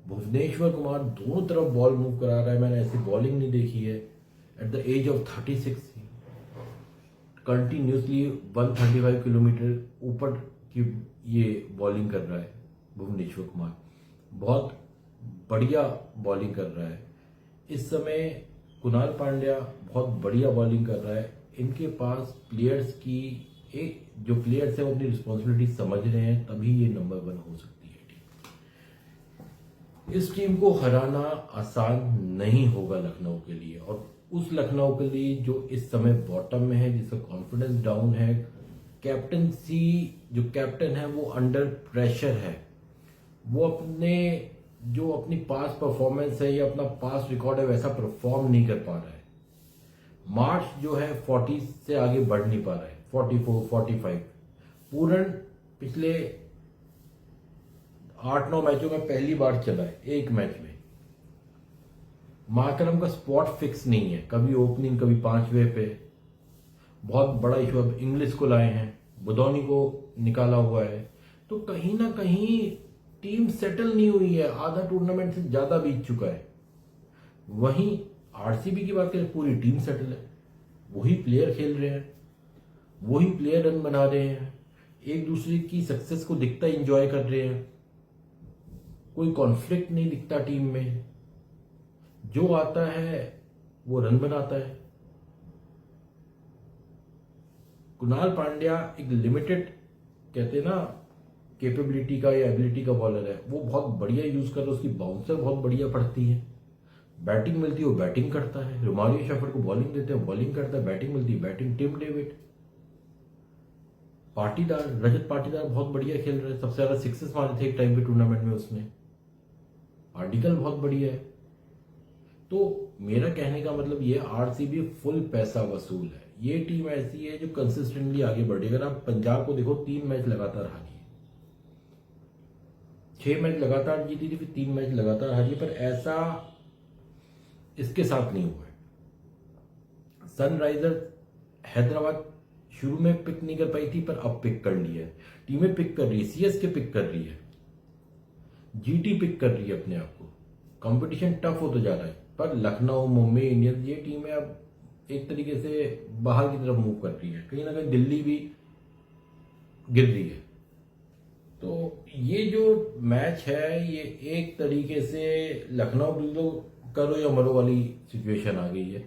[SPEAKER 1] भुवनेश्वर कुमार दोनों तरफ बॉल मूव करा रहा है, मैंने ऐसी बॉलिंग नहीं देखी है। At the age of 36 continuously 135 kilometre ऊपर की ये बॉलिंग कर रहा है भुवनेश्वर कुमार। बहुत बढ़िया बॉलिंग कर रहा है इस समय। कुणाल पांड्या बहुत बढ़िया बॉलिंग कर रहा है। इनके पास प्लेयर्स की जो प्लेयर्स है वो अपनी रिस्पॉन्सिबिलिटी समझ रहे हैं, तभी ये नंबर 1 हो सकती है टीम। इस टीम को हराना आसान नहीं होगा लखनऊ के लिए, और उस लखनऊ के लिए जो इस समय बॉटम में है, जिसका कॉन्फिडेंस डाउन है, कैप्टनसी जो कैप्टन है वो अंडर प्रेशर है। वो अपनी पास परफॉर्मेंस है या अपना पास रिकॉर्ड है वैसा परफॉर्म नहीं कर पा रहा है। मार्च जो है 40 से आगे बढ़ नहीं पा रहा है, 44, 45। पूरन पिछले 8-9 मैचों में पहली बार चला है एक मैच में। मार्करम का स्पॉट फिक्स नहीं है, कभी ओपनिंग कभी 5वें पे। बहुत बड़ा इशू अब इंग्लिश को लाए हैं, बुदौनी को निकाला हुआ है। तो कहीं ना कहीं टीम सेटल नहीं हुई है, आधा टूर्नामेंट से ज्यादा बीत चुका है। वहीं आरसीबी की बात करें, पूरी टीम सेटल है, वही प्लेयर खेल रहे हैं, वही प्लेयर रन बना रहे हैं, एक दूसरे की सक्सेस को दिखता एंजॉय कर रहे हैं। कोई कॉन्फ्लिक्ट नहीं दिखता टीम में, जो आता है वो रन बनाता है। कुणाल पांड्या एक लिमिटेड कहते हैं ना कैपेबिलिटी का या एबिलिटी का बॉलर है, वो बहुत बढ़िया यूज कर रहा है। उसकी बाउंसर बहुत बढ़िया पड़ती है, बैटिंग मिलती है वो बैटिंग करता है। रोमारियो शेफर्ड को बॉलिंग देते हैं, बॉलिंग करता है, बैटिंग मिलती है batting. Tim David, Rajat Patidar बहुत बढ़िया खेल रहे हैं, सबसे ज्यादा सिक्सेस मारे थे एक टाइम पे टूर्नामेंट में उसने। पार्टिकल बहुत बढ़िया है। तो मेरा कहने का मतलब ये, आरसीबी फुल पैसा वसूल है। ये टीम ऐसी है जो कंसिस्टेंटली आगे बढ़ी। अगर आप पंजाब को देखो, 3 मैच लगातार हारी है, 6 मैच लगातार जीती थी, फिर 3 मैच लगातार हारी, पर ऐसा इसके साथ नहीं हुआ है। सनराइजर्स हैदराबाद शुरू में पिक नहीं कर पाई थी, पर अब पिक कर ली है। टीमें पिक कर रही है, सीएसके पिक कर रही है, जीटी पिक कर रही है अपने आप को। कंपटीशन टफ होता जा रहा है, पर लखनऊ, मुंबई इंडियंस ये टीमें अब एक तरीके से बाहर की तरफ मूव कर रही है। कहीं ना कहीं दिल्ली भी गिर रही है। तो ये जो मैच है, ये एक तरीके से लखनऊ तो करो या मरो वाली सिचुएशन आ गई है।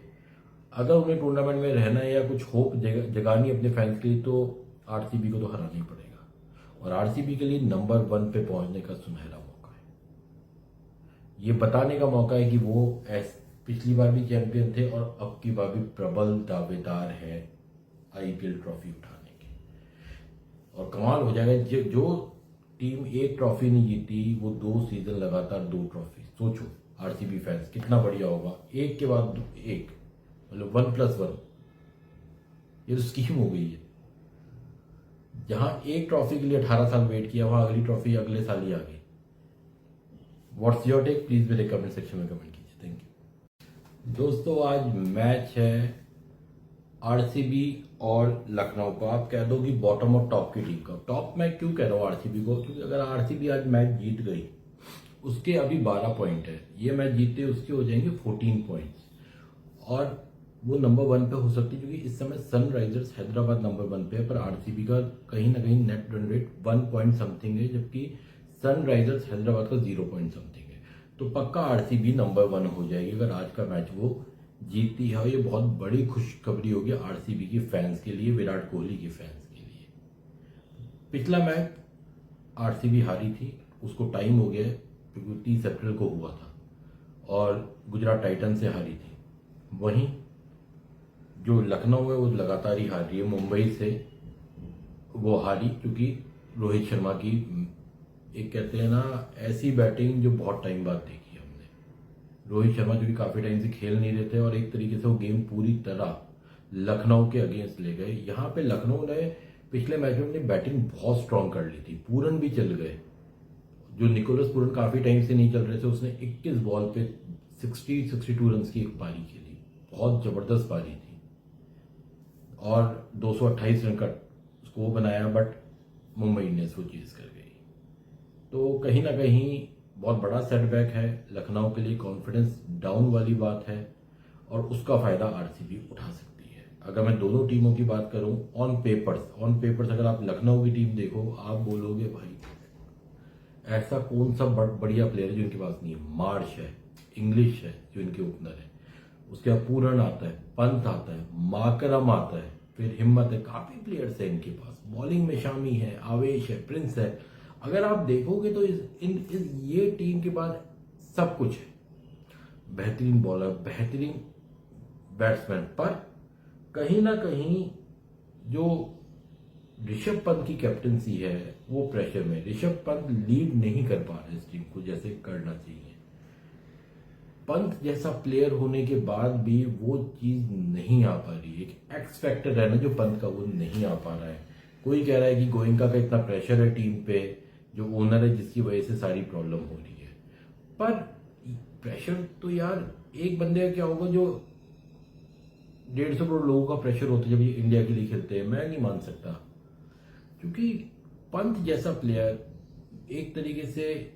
[SPEAKER 1] अगर उन्हें टूर्नामेंट में रहना है या कुछ होप जगानी अपने फैंस के लिए, तो आरसीबी को तो हराना ही पड़ेगा। और आरसीबी के लिए नंबर 1 पे पहुंचने का सुनहरा मौका है। ये बताने का मौका है कि वो पिछली बार भी चैंपियन थे और अब की बार भी प्रबल दावेदार है आईपीएल ट्रॉफी उठाने के। और कमाल हो जाएगा, जो टीम एक ट्रॉफी नहीं जीती वो 2 सीजन लगातार 2 ट्रॉफी। सोचो आरसीबी फैंस कितना बढ़िया होगा, एक के बाद एक, मतलब 1+1। ये तो स्कीम हो गई है। जहां एक ट्रॉफी के लिए 18 साल वेट किया, वहां अगली ट्रॉफी अगले साल ही आ गई। व्हाट्स योर टेक, प्लीज मेरे कमेंट सेक्शन में कमेंट कीजिए। थैंक यू दोस्तों। आज मैच है आरसीबी और लखनऊ का। आप कह दो कि बॉटम और टॉप की टीम का। टॉप मैं क्यों कह रहा हूँ आरसीबी को, क्योंकि अगर आरसीबी आज मैच जीत गई उसके अभी 12 पॉइंट है। ये मैच जीते उसके हो जाएंगे 14 पॉइंट्स और वो नंबर 1 पे हो सकती है, क्योंकि इस समय सनराइजर्स हैदराबाद नंबर 1 पे है, पर आरसीबी का कहीं ना कहीं net run rate 1 point something है, जबकि सनराइजर्स हैदराबाद का 0 पॉइंट समथिंग है। तो पक्का आरसीबी नंबर 1 हो जाएगी अगर आज का मैच वो जीती है। ये बहुत बड़ी खुशखबरी होगी आरसीबी के फैंस के लिए, विराट कोहली के फैंस के लिए। पिछला मैच आरसीबी हारी थी, उसको टाइम हो गया क्योंकि 30 अप्रैल को हुआ था और गुजरात टाइटन से हारी थी। वहीं जो लखनऊ है वो लगातार ही हार रही है। मुंबई से वो हारी क्योंकि रोहित शर्मा की एक कहते हैं ना ऐसी बैटिंग जो बहुत टाइम बाद देखी हमने। रोहित शर्मा जो कि काफी टाइम से खेल नहीं रहे थे और एक तरीके से वो गेम पूरी तरह लखनऊ के अगेंस्ट ले गए। यहाँ पे लखनऊ ने पिछले मैच में अपनी बैटिंग बहुत स्ट्रांग कर ली थी, पूरन भी चल गए। जो निकोलस पूरन काफी टाइम से नहीं चल रहे थे, उसने 21 बॉल पे 62 रन की एक पारी खेली, बहुत जबरदस्त पारी थी और 228 रन का स्कोर बनाया, बट मुंबई इंडियंस वो चीज कर गई। तो कहीं ना कहीं बहुत बड़ा सेटबैक है लखनऊ के लिए, कॉन्फिडेंस डाउन वाली बात है और उसका फायदा आरसीबी उठा सकती है। अगर मैं दोनों टीमों की बात करूं ऑन पेपर्स अगर आप लखनऊ की टीम देखो, आप बोलोगे भाई ऐसा कौन सा बढ़िया प्लेयर है जो इनके पास नहीं है। मार्श है, इंग्लिश है जो इनके ओपनर है, उसके बाद पूरन आता है, पंत आता है, माकरम आता है, फिर हिम्मत है, काफी प्लेयर्स है इनके पास। बॉलिंग में शामी है, आवेश है, प्रिंस है। अगर आप देखोगे तो ये टीम के पास सब कुछ है। बेहतरीन बॉलर, बेहतरीन बैट्समैन, पर कहीं ना कहीं जो ऋषभ पंत की कैप्टनसी है वो प्रेशर में, ऋषभ पंत लीड नहीं कर पा रहे इस टीम को जैसे करना चाहिए। पंत जैसा प्लेयर होने के बाद भी वो चीज नहीं आ पा रही है। एक एक्स फैक्टर है ना जो पंत का, वो नहीं आ पा रहा है। कोई कह रहा है कि गोयनका का इतना प्रेशर है टीम पे, जो ओनर है जिसकी वजह से सारी प्रॉब्लम हो रही है। पर प्रेशर तो यार एक बंदे का क्या होगा जो 150 करोड़ लोगों का प्रेशर होता है जब ये इंडिया के लिए खेलते हैं। मैं नहीं मान सकता, क्योंकि पंत जैसा प्लेयर एक तरीके से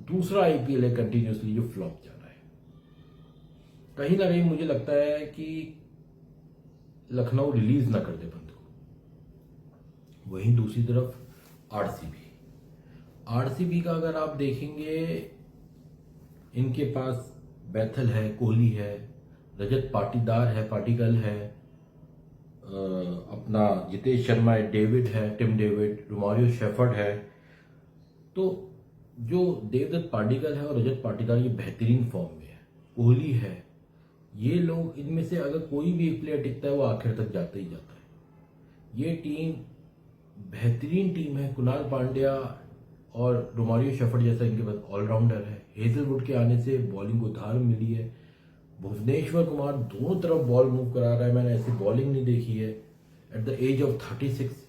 [SPEAKER 1] दूसरा आईपीएल है कंटिन्यूसली जो फ्लॉप जा रहा है। कहीं ना कहीं मुझे लगता है कि लखनऊ रिलीज ना कर दे पंत को। वहीं दूसरी तरफ आरसीबी का अगर आप देखेंगे, इनके पास बैथल है, कोहली है, रजत पाटीदार है, पाटिकल है, अपना जितेश शर्मा है, डेविड है, टिम डेविड, रोमारियो शेफर्ड है। तो जो देवदत्त पाडिकल है और रजत पाटीदार ये बेहतरीन फॉर्म में है, कोहली है, ये लोग इनमें से अगर कोई भी एक प्लेयर टिकता है वो आखिर तक जाता ही जाता है। ये टीम बेहतरीन टीम है। कुणाल पांड्या और रोमारियो शेफर्ड जैसा इनके पास ऑलराउंडर है। हेजलवुड के आने से बॉलिंग को धार मिली है। भुवनेश्वर कुमार दोनों तरफ बॉल मूव करा रहा है, मैंने ऐसी बॉलिंग नहीं देखी है। At the age of 36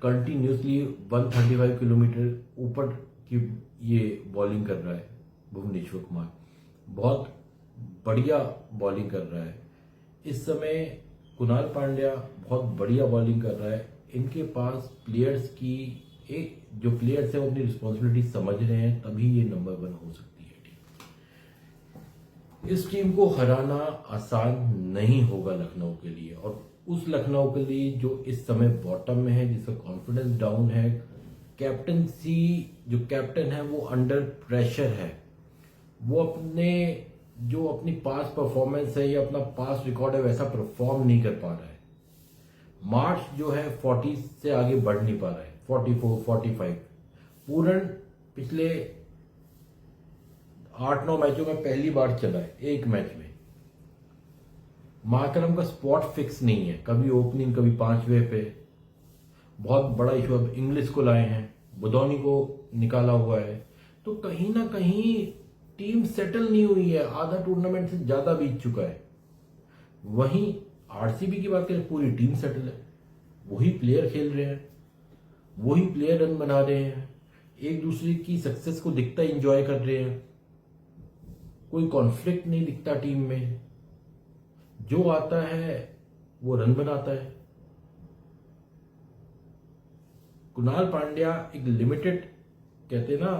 [SPEAKER 1] continuously 135 kilometre ऊपर की ये बॉलिंग कर रहा है भुवनेश्वर कुमार, बहुत बढ़िया बॉलिंग कर रहा है। इस समय कुणाल पांड्या बहुत बढ़िया बॉलिंग कर रहा है। इनके पास प्लेयर्स की एक जो प्लेयर्स है वो अपनी रिस्पॉन्सिबिलिटी समझ रहे हैं, तभी ये नंबर 1 हो सकती है टीम। इस टीम को हराना आसान नहीं होगा लखनऊ के लिए, और उस लखनऊ के लिए जो इस समय बॉटम में है, जिसका कॉन्फिडेंस डाउन है, कैप्टनसी जो कैप्टन है वो अंडर प्रेशर है। वो अपनी पास परफॉर्मेंस है या अपना पास रिकॉर्ड है वैसा परफॉर्म नहीं कर पा रहा है। मार्च जो है 40 से आगे बढ़ नहीं पा रहा है, 44, 45। पूरन पिछले 8-9 मैचों में पहली बार चला है एक मैच में। माकरम का स्पॉट फिक्स नहीं है, कभी ओपनिंग कभी 5वें पे। बहुत बड़ा इशू अब इंग्लिश को लाए हैं, बुदौनी को निकाला हुआ है। तो कहीं ना कहीं टीम सेटल नहीं हुई है, आधा टूर्नामेंट से ज्यादा बीत चुका है। वहीं आरसीबी की बात करें, पूरी टीम सेटल है, वही प्लेयर खेल रहे हैं, वही प्लेयर रन बना रहे हैं, एक दूसरे की सक्सेस को दिखता एंजॉय कर रहे हैं, कोई कॉन्फ्लिक्ट नहीं दिखता टीम में। जो आता है वो रन बनाता है। कुणाल पांड्या एक लिमिटेड कहते हैं ना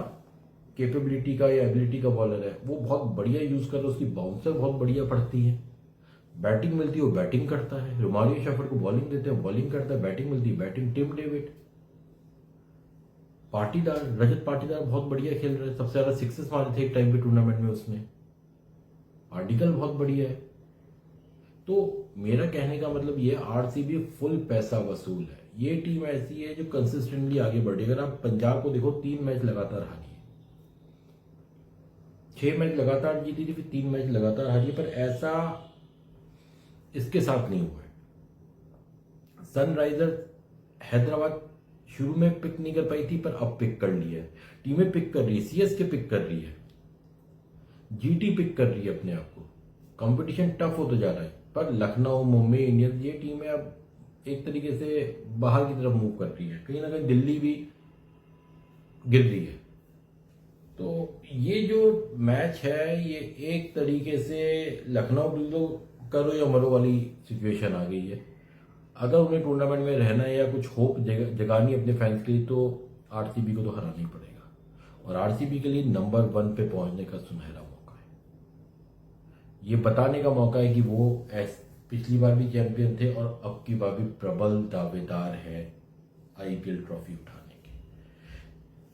[SPEAKER 1] कैपेबिलिटी का या एबिलिटी का बॉलर है, वो बहुत बढ़िया यूज कर रहा है, उसकी बाउंसर बहुत बढ़िया पड़ती है, बैटिंग मिलती है वो बैटिंग करता है। रोमारियो शेफर्ड को बॉलिंग देते हैं, बॉलिंग करता है, बैटिंग मिलती है batting. Tim David, Patidar, Rajat Patidar बहुत बढ़िया खेल रहे हैं, सबसे ज्यादा सिक्सेस मारे थे एक टाइम पे टूर्नामेंट में उसने। पार्टिकल बहुत बढ़िया है। तो मेरा कहने का मतलब ये, आरसीबी फुल पैसा वसूल है। ये टीम ऐसी है जो कंसिस्टेंटली आगे बढ़ी। अगर आप पंजाब को देखो, 3 मैच लगातार हारी है, 6 मैच लगातार जीती थी, फिर 3 मैच लगातार हारी है, पर ऐसा इसके साथ नहीं हुआ है। सनराइजर्स हैदराबाद शुरू में पिक नहीं कर पाई थी, पर अब पिक कर लिया है। टीमें पिक कर रही है, सीएसके पिक कर रही है, जीटी पिक कर रही है अपने आप को। कंपटीशन टफ होता जा रहा है, पर लखनऊ, मुंबई इंडियंस, ये टीमें अब एक तरीके से बाहर की तरफ मूव कर रही है। कहीं ना कहीं दिल्ली भी गिर रही है। तो ये जो मैच है, ये एक तरीके से लखनऊ लो करो या मरो वाली सिचुएशन आ गई है। अगर उन्हें टूर्नामेंट में रहना है या कुछ होप जगानी है अपने फैंस के लिए, तो आरसीबी को तो हराना ही पड़ेगा। और आरसीबी के लिए नंबर 1 पे पहुंचने का सुनहरा मौका है। ये बताने का मौका है कि वो पिछली बार भी चैंपियन थे और अब की बार भी प्रबल दावेदार है आईपीएल ट्रॉफी उठाने के।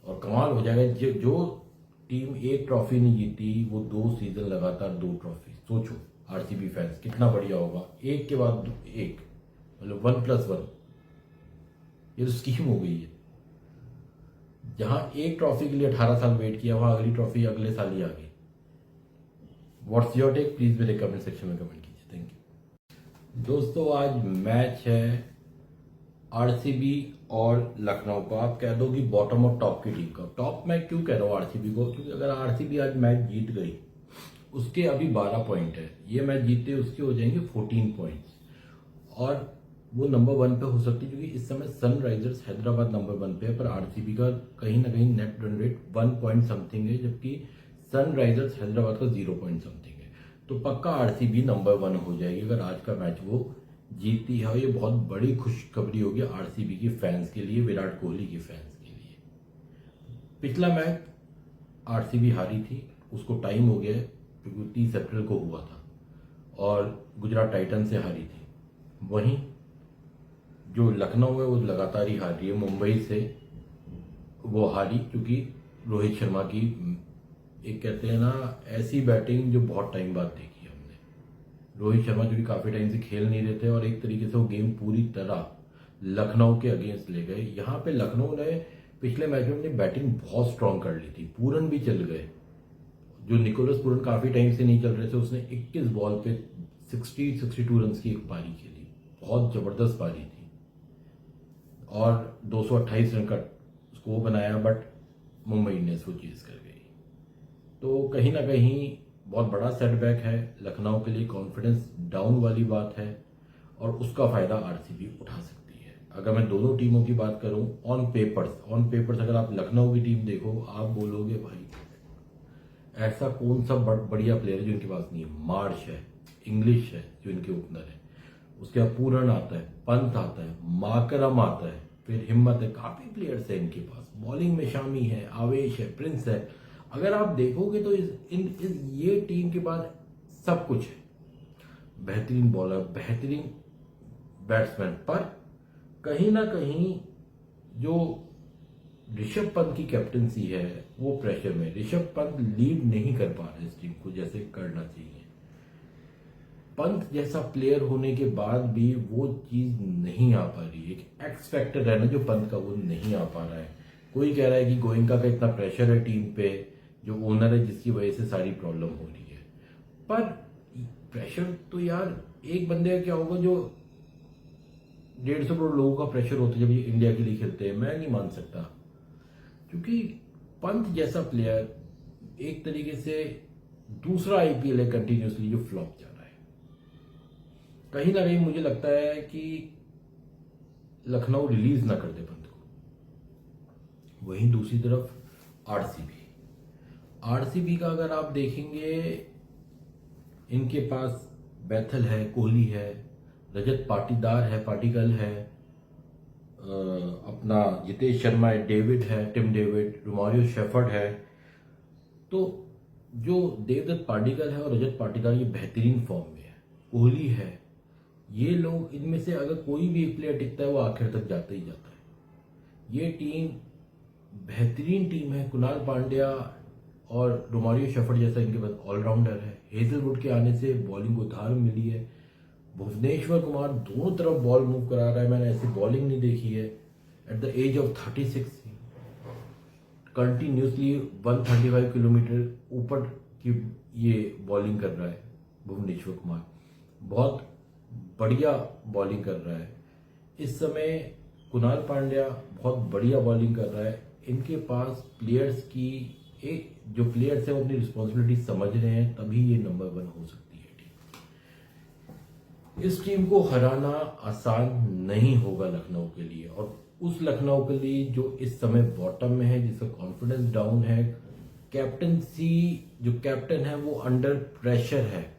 [SPEAKER 1] और कमाल हो जाएगा, जो टीम एक ट्रॉफी नहीं जीती, वो 2 सीजन लगातार 2 ट्रॉफी। सोचो आरसीबी फैंस, कितना बढ़िया होगा, एक के बाद एक, मतलब 1+1। ये तो स्कीम हो गई है। जहां एक ट्रॉफी के लिए 18 साल वेट किया, वहां अगली ट्रॉफी अगले साल ही आ गई। What's your take? प्लीज मेरे कमेंट सेक्शन में कमेंट कीजिए। थैंक यू दोस्तों। आज मैच है आरसीबी और लखनऊ का। आप कह दो कि बॉटम और टॉप की टीम का। टॉप मैं क्यों कह रहा हूँ आरसीबी को? क्योंकि अगर आरसीबी आज मैच जीत गई, उसके अभी 12 पॉइंट है, ये मैच जीते उसके हो जाएंगे 14 पॉइंट्स, और वो नंबर 1 पे हो सकती है। क्योंकि इस समय सनराइजर्स हैदराबाद नंबर 1 पे है, पर आरसीबी का कहीं ना कहीं net run rate 1 point something है, जबकि सनराइजर्स हैदराबाद का 0 पॉइंट समथिंग है। तो पक्का आरसीबी नंबर 1 हो जाएगी अगर आज का मैच वो जीती है। ये बहुत बड़ी खुशखबरी होगी आरसीबी के फैंस के लिए, विराट कोहली के फैंस के लिए। पिछला मैच आरसीबी हारी थी, उसको टाइम हो गया है, क्योंकि 30 अप्रैल को हुआ था और गुजरात टाइटन से हारी थी। वहीं जो लखनऊ है वो लगातार ही हार रही है। मुंबई से वो हारी क्योंकि रोहित शर्मा की, एक कहते हैं ना, ऐसी बैटिंग जो बहुत टाइम बाद देखी हमने। रोहित शर्मा जो कि काफी टाइम से खेल नहीं रहे थे, और एक तरीके से वो गेम पूरी तरह लखनऊ के अगेंस्ट ले गए। यहाँ पे लखनऊ ने पिछले मैच में अपनी बैटिंग बहुत स्ट्रांग कर ली थी, पूरन भी चल गए। जो निकोलस पूरन काफी टाइम से नहीं चल रहे थे, उसने 21 बॉल पे 62 रन की एक पारी खेली, बहुत जबरदस्त पारी थी, और 228 रन का स्कोर बनाया। बट मुंबई इंडियंस वो चीज कर गई। तो कहीं ना कहीं बहुत बड़ा सेटबैक है लखनऊ के लिए, कॉन्फिडेंस डाउन वाली बात है, और उसका फायदा आरसीबी उठा सकती है। अगर मैं दोनों टीमों की बात करूं, ऑन पेपर्स अगर आप लखनऊ की टीम देखो, आप बोलोगे भाई ऐसा कौन सा बढ़िया प्लेयर है जो इनके पास नहीं है। मार्श है, इंग्लिश है जो इनके ओपनर है, उसके बाद पूरन आता है, पंत आता है, माकरम आता है, फिर हिम्मत है, काफी प्लेयर्स है इनके पास। बॉलिंग में शामी है, आवेश है, प्रिंस है। अगर आप देखोगे तो ये टीम के पास सब कुछ है। बेहतरीन बॉलर, बेहतरीन बैट्समैन, पर कहीं ना कहीं जो ऋषभ पंत की कैप्टनसी है वो प्रेशर में। ऋषभ पंत लीड नहीं कर पा रहे इस टीम को जैसे करना चाहिए। पंत जैसा प्लेयर होने के बाद भी वो चीज नहीं आ पा रही है। एक एक्स फैक्टर है ना जो पंत का, वो नहीं आ पा रहा है। कोई कह रहा है कि गोयनका का इतना प्रेशर है टीम पे, जो ओनर है, जिसकी वजह से सारी प्रॉब्लम हो रही है। पर प्रेशर तो यार एक बंदे का क्या होगा जो 150 करोड़ लोगों का प्रेशर होता है जब ये इंडिया के लिए खेलते हैं। मैं नहीं मान सकता, क्योंकि पंत जैसा प्लेयर एक तरीके से दूसरा आईपीएल है कंटिन्यूसली जो फ्लॉप जा रहा है। कहीं ना कहीं मुझे लगता है कि लखनऊ रिलीज ना कर दे पंत को। वहीं दूसरी तरफ आरसीबी का अगर आप देखेंगे, इनके पास बैथल है, कोहली है, रजत पाटीदार है, पाटिकल है, अपना जितेश शर्मा है, डेविड है, टिम डेविड, रोमारियो शेफर्ड है, तो जो देवदत्त पाडिक्कल है और रजत पाटीदार ये बेहतरीन फॉर्म में है, कोहली है, ये लोग इनमें से अगर कोई भी एक प्लेयर टिकता है वो आखिर तक जाता ही जाता है। ये टीम बेहतरीन टीम है। कुणाल पांड्या और रोमारियो शेफर्ड जैसा इनके पास ऑलराउंडर है। हेजलवुड के आने से बॉलिंग को धार मिली है। भुवनेश्वर कुमार दोनों तरफ बॉल मूव करा रहा है, मैंने ऐसी बॉलिंग नहीं देखी है। At the age of 36 continuously 135 kilometre ऊपर की ये बॉलिंग कर रहा है भुवनेश्वर कुमार, बहुत बढ़िया बॉलिंग कर रहा है। इस समय कुणाल पांड्या बहुत बढ़िया बॉलिंग कर रहा है। इनके पास प्लेयर्स की जो प्लेयर्स हैं वो अपनी रिस्पॉन्सिबिलिटी समझ रहे हैं, तभी ये नंबर 1 हो सकती है टीम। इस टीम को हराना आसान नहीं होगा लखनऊ के लिए, और उस लखनऊ के लिए जो इस समय बॉटम में है, जिसका कॉन्फिडेंस डाउन है, कैप्टनसी जो कैप्टन है वो अंडर प्रेशर है,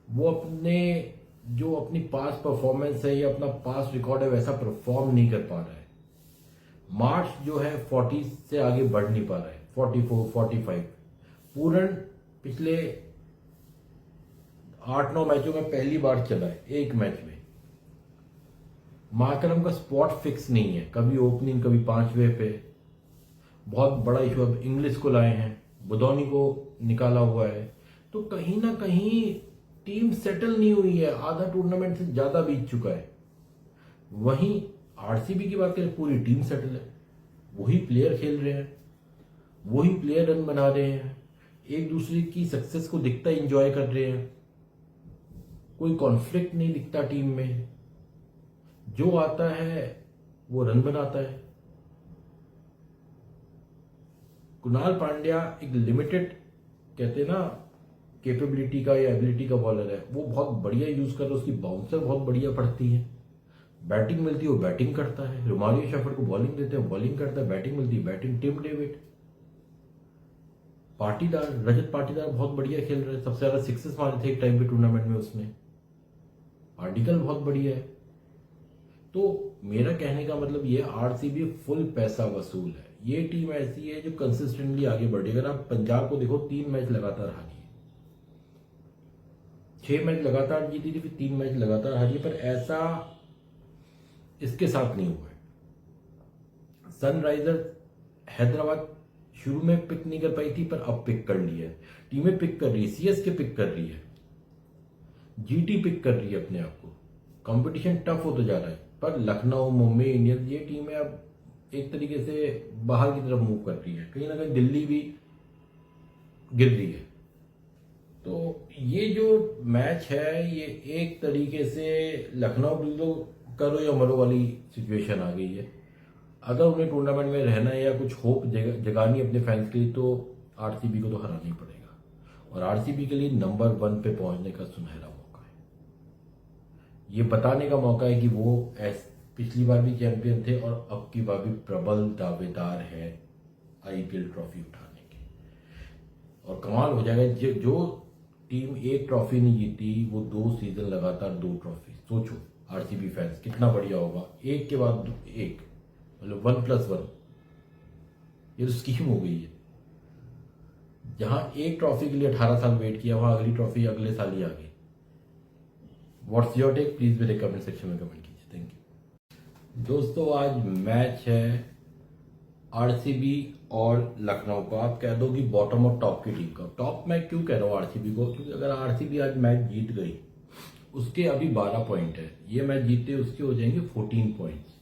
[SPEAKER 1] वो अपनी पास परफॉर्मेंस है या अपना पास रिकॉर्ड है वैसा परफॉर्म नहीं कर पा रहा है। मार्च जो है 40 से आगे बढ़ नहीं पा रहा है, 44 45। पूरन पिछले 8-9 मैचों में पहली बार चला है एक मैच में। मार्करम का स्पॉट फिक्स नहीं है, कभी ओपनिंग कभी 5वें पे। बहुत बड़ा इशू अब इंग्लिश को लाए हैं, बुदौनी को निकाला हुआ है, तो कहीं ना कहीं टीम सेटल नहीं हुई है। आधा टूर्नामेंट से ज्यादा बीत चुका है। वहीं आरसीबी की बात करें, पूरी टीम सेटल है, वही प्लेयर खेल रहे हैं, वही प्लेयर रन बना रहे हैं, एक दूसरे की सक्सेस को दिखता एंजॉय कर रहे हैं, कोई कॉन्फ्लिक्ट नहीं दिखता टीम में। जो आता है वो रन बनाता है। कुणाल पांड्या एक लिमिटेड कहते हैं ना कैपेबिलिटी का या एबिलिटी का बॉलर है, वो बहुत बढ़िया यूज कर रहा है। उसकी बाउंसर बहुत बढ़िया पड़ती है, बैटिंग मिलती है वो बैटिंग करता है। रोमारियो शेफर्ड को बॉलिंग देते हैं, बॉलिंग करता है, बैटिंग मिलती है batting. Tim David, Patidar, Rajat Patidar बहुत बढ़िया खेल रहे हैं, सबसे ज्यादा सिक्सेस मारे थे एक टाइम पे टूर्नामेंट में उसने। पार्टिकल बहुत बढ़िया है। तो मेरा कहने का मतलब ये, आरसीबी फुल पैसा वसूल है। ये टीम ऐसी है जो कंसिस्टेंटली आगे बढ़ी। अगर आप पंजाब को देखो, 3 मैच लगातार हारी है, 6 मैच लगातार जीती थी, फिर 3 मैच लगातार हारी, पर ऐसा इसके साथ नहीं हुआ है। सनराइजर्स हैदराबाद शुरू में पिक नहीं कर पाई थी, पर अब पिक कर ली है। टीमें पिक कर रही है, सीएसके पिक कर रही है, जीटी पिक कर रही है अपने आप को। कंपटीशन टफ होता जा रहा है, पर लखनऊ, मुंबई इंडियंस, ये टीमें अब एक तरीके से बाहर की तरफ मूव कर रही है। कहीं ना कहीं दिल्ली भी गिर रही है। तो ये जो मैच है, ये एक तरीके से लखनऊ तो करो या मरो वाली सिचुएशन आ गई है। अगर उन्हें टूर्नामेंट में रहना है या कुछ होप जगानी अपने फैंस के लिए, तो आरसीबी को तो हराना ही पड़ेगा। और आरसीबी के लिए नंबर 1 पे पहुंचने का सुनहरा मौका है। ये बताने का मौका है कि वो पिछली बार भी चैंपियन थे और अब की बार भी प्रबल दावेदार है आईपीएल ट्रॉफी उठाने के। और कमाल हो जाएगा, जो टीम एक ट्रॉफी नहीं जीती वो 2 सीजन लगातार 2 ट्रॉफी। सोचो आरसीबी फैंस कितना बढ़िया होगा, एक के बाद एक, मतलब 1+1। ये तो स्कीम हो गई है। जहां एक ट्रॉफी के लिए 18 साल वेट किया, वहां अगली ट्रॉफी अगले साल ही आ गई। व्हाट्स योर टेक, प्लीज मेरे कमेंट सेक्शन में कमेंट कीजिए। थैंक यू दोस्तों। आज मैच है आरसीबी और लखनऊ का। आप कह दो कि बॉटम और टॉप की टीम का। टॉप मैं क्यों कह रहा हूँ आरसीबी को, क्योंकि अगर आरसीबी आज मैच जीत गई, उसके अभी 12 पॉइंट है, ये मैच जीतते उसके हो जाएंगे 14 पॉइंट्स,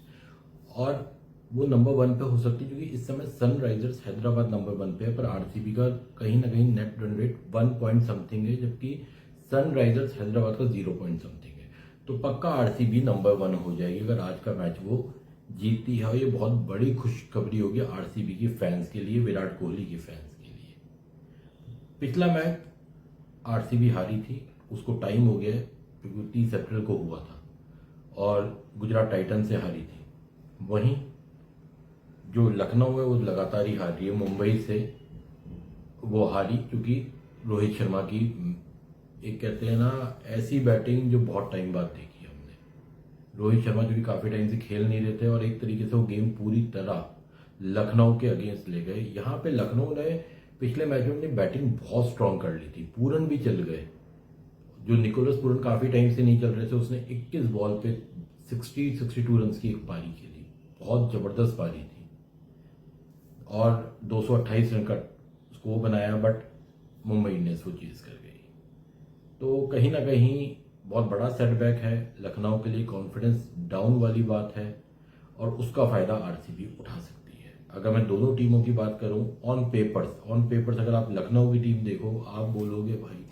[SPEAKER 1] और वो नंबर 1 पे हो सकती है। क्योंकि इस समय सनराइजर्स हैदराबाद नंबर 1 पे है, पर आरसीबी का कहीं ना कहीं net run rate 1 point something है, जबकि सनराइजर्स हैदराबाद का 0 पॉइंट समथिंग है। तो पक्का आरसीबी नंबर 1 हो जाएगी अगर आज का मैच वो जीती है। ये बहुत बड़ी खुशखबरी होगी आरसीबी के फैंस के लिए, विराट कोहली के फैंस के लिए। पिछला मैच आरसीबी हारी थी, उसको टाइम हो गया है, क्योंकि 30 अप्रैल को हुआ था और गुजरात टाइटन से हारी थी। वहीं जो लखनऊ है वो लगातार ही हार रही है। मुंबई से वो हारी क्योंकि रोहित शर्मा की एक कहते हैं ना ऐसी बैटिंग जो बहुत टाइम बाद देखी हमने। रोहित शर्मा जो कि काफी टाइम से खेल नहीं रहे थे, और एक तरीके से वो गेम पूरी तरह लखनऊ के अगेंस्ट ले गए। यहाँ पे लखनऊ ने पिछले मैच में अपनी बैटिंग बहुत स्ट्रांग कर ली थी, पूरन भी चल गए। जो निकोलस पूरन काफ़ी टाइम से नहीं चल रहे थे, उसने 21 बॉल पे 62 रन की एक पारी खेली, बहुत ज़बरदस्त पारी थी और 228 रन का स्कोर बनाया। बट मुंबई इंडियंस वो चीज़ कर गई। तो कहीं ना कहीं बहुत बड़ा सेटबैक है लखनऊ के लिए, कॉन्फिडेंस डाउन वाली बात है और उसका फ़ायदा आरसीबी उठा सकती है। अगर मैं दोनों टीमों की बात करूं, ऑन पेपर्स अगर आप लखनऊ की टीम देखो, आप बोलोगे भाई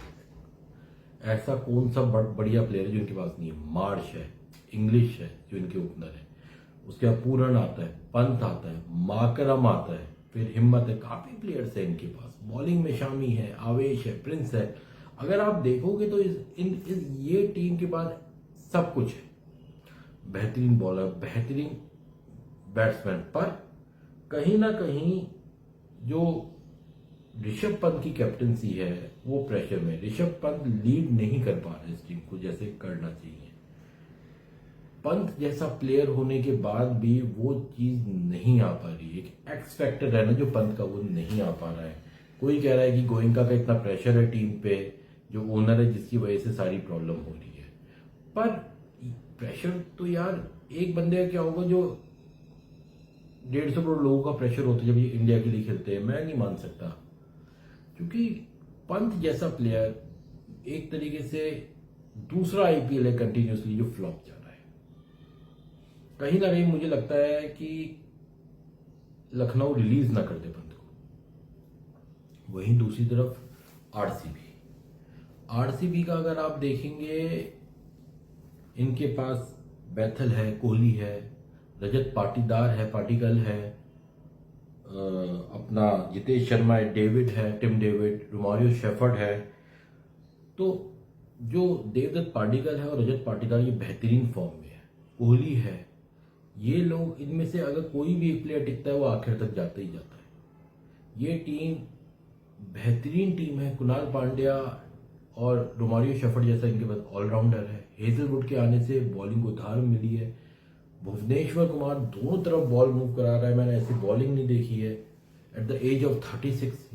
[SPEAKER 1] ऐसा कौन सा बढ़िया प्लेयर है जो इनके पास नहीं है। मार्श है, इंग्लिश है जो इनके ओपनर है, उसके बाद पूरन आता है, पंत आता है, माकरम आता है, फिर हिम्मत है, काफी प्लेयर्स है इनके पास। बॉलिंग में शामी है, आवेश है, प्रिंस है। अगर आप देखोगे तो ये टीम के पास सब कुछ है। बेहतरीन बॉलर, बेहतरीन बैट्समैन, पर कहीं ना कहीं जो ऋषभ पंत की कैप्टनसी है वो प्रेशर में, ऋषभ पंत लीड नहीं कर पा रहे इस टीम को जैसे करना चाहिए। पंत जैसा प्लेयर होने के बाद भी वो चीज नहीं आ पा रही है। एक एक्स फैक्टर है ना जो पंत का, वो नहीं आ पा रहा है। कोई कह रहा है कि गोयनका का इतना प्रेशर है टीम पे, जो ओनर है जिसकी वजह से सारी प्रॉब्लम हो रही है। पर प्रेशर तो यार एक बंदे का क्या होगा जो 150 करोड़ लोगों का प्रेशर होता है जब ये इंडिया के लिए खेलते हैं। मैं नहीं मान सकता, क्योंकि पंत जैसा प्लेयर एक तरीके से दूसरा आईपीएल है कंटिन्यूसली जो फ्लॉप जा रहा है। कहीं ना कहीं मुझे लगता है कि लखनऊ रिलीज ना कर दे पंत को। वहीं दूसरी तरफ आरसीबी का अगर आप देखेंगे, इनके पास बैथल है, कोहली है, रजत पाटीदार है, अपना जितेश शर्मा है, टिम डेविड, रोमारियो शेफर्ड है। तो जो देवदत्त पाडिक्कल है और रजत पाटीदार ये बेहतरीन फॉर्म में है, कोहली है, ये लोग, इनमें से अगर कोई भी एक प्लेयर टिकता है वो आखिर तक जाता ही जाता है। ये टीम बेहतरीन टीम है। कुणाल पांड्या और रोमारियो शेफर्ड जैसा इनके पास ऑलराउंडर है। हेजलवुड के आने से बॉलिंग को धार मिली है। भुवनेश्वर कुमार दोनों तरफ बॉल मूव करा रहा है, मैंने ऐसी बॉलिंग नहीं देखी है। At the age of 36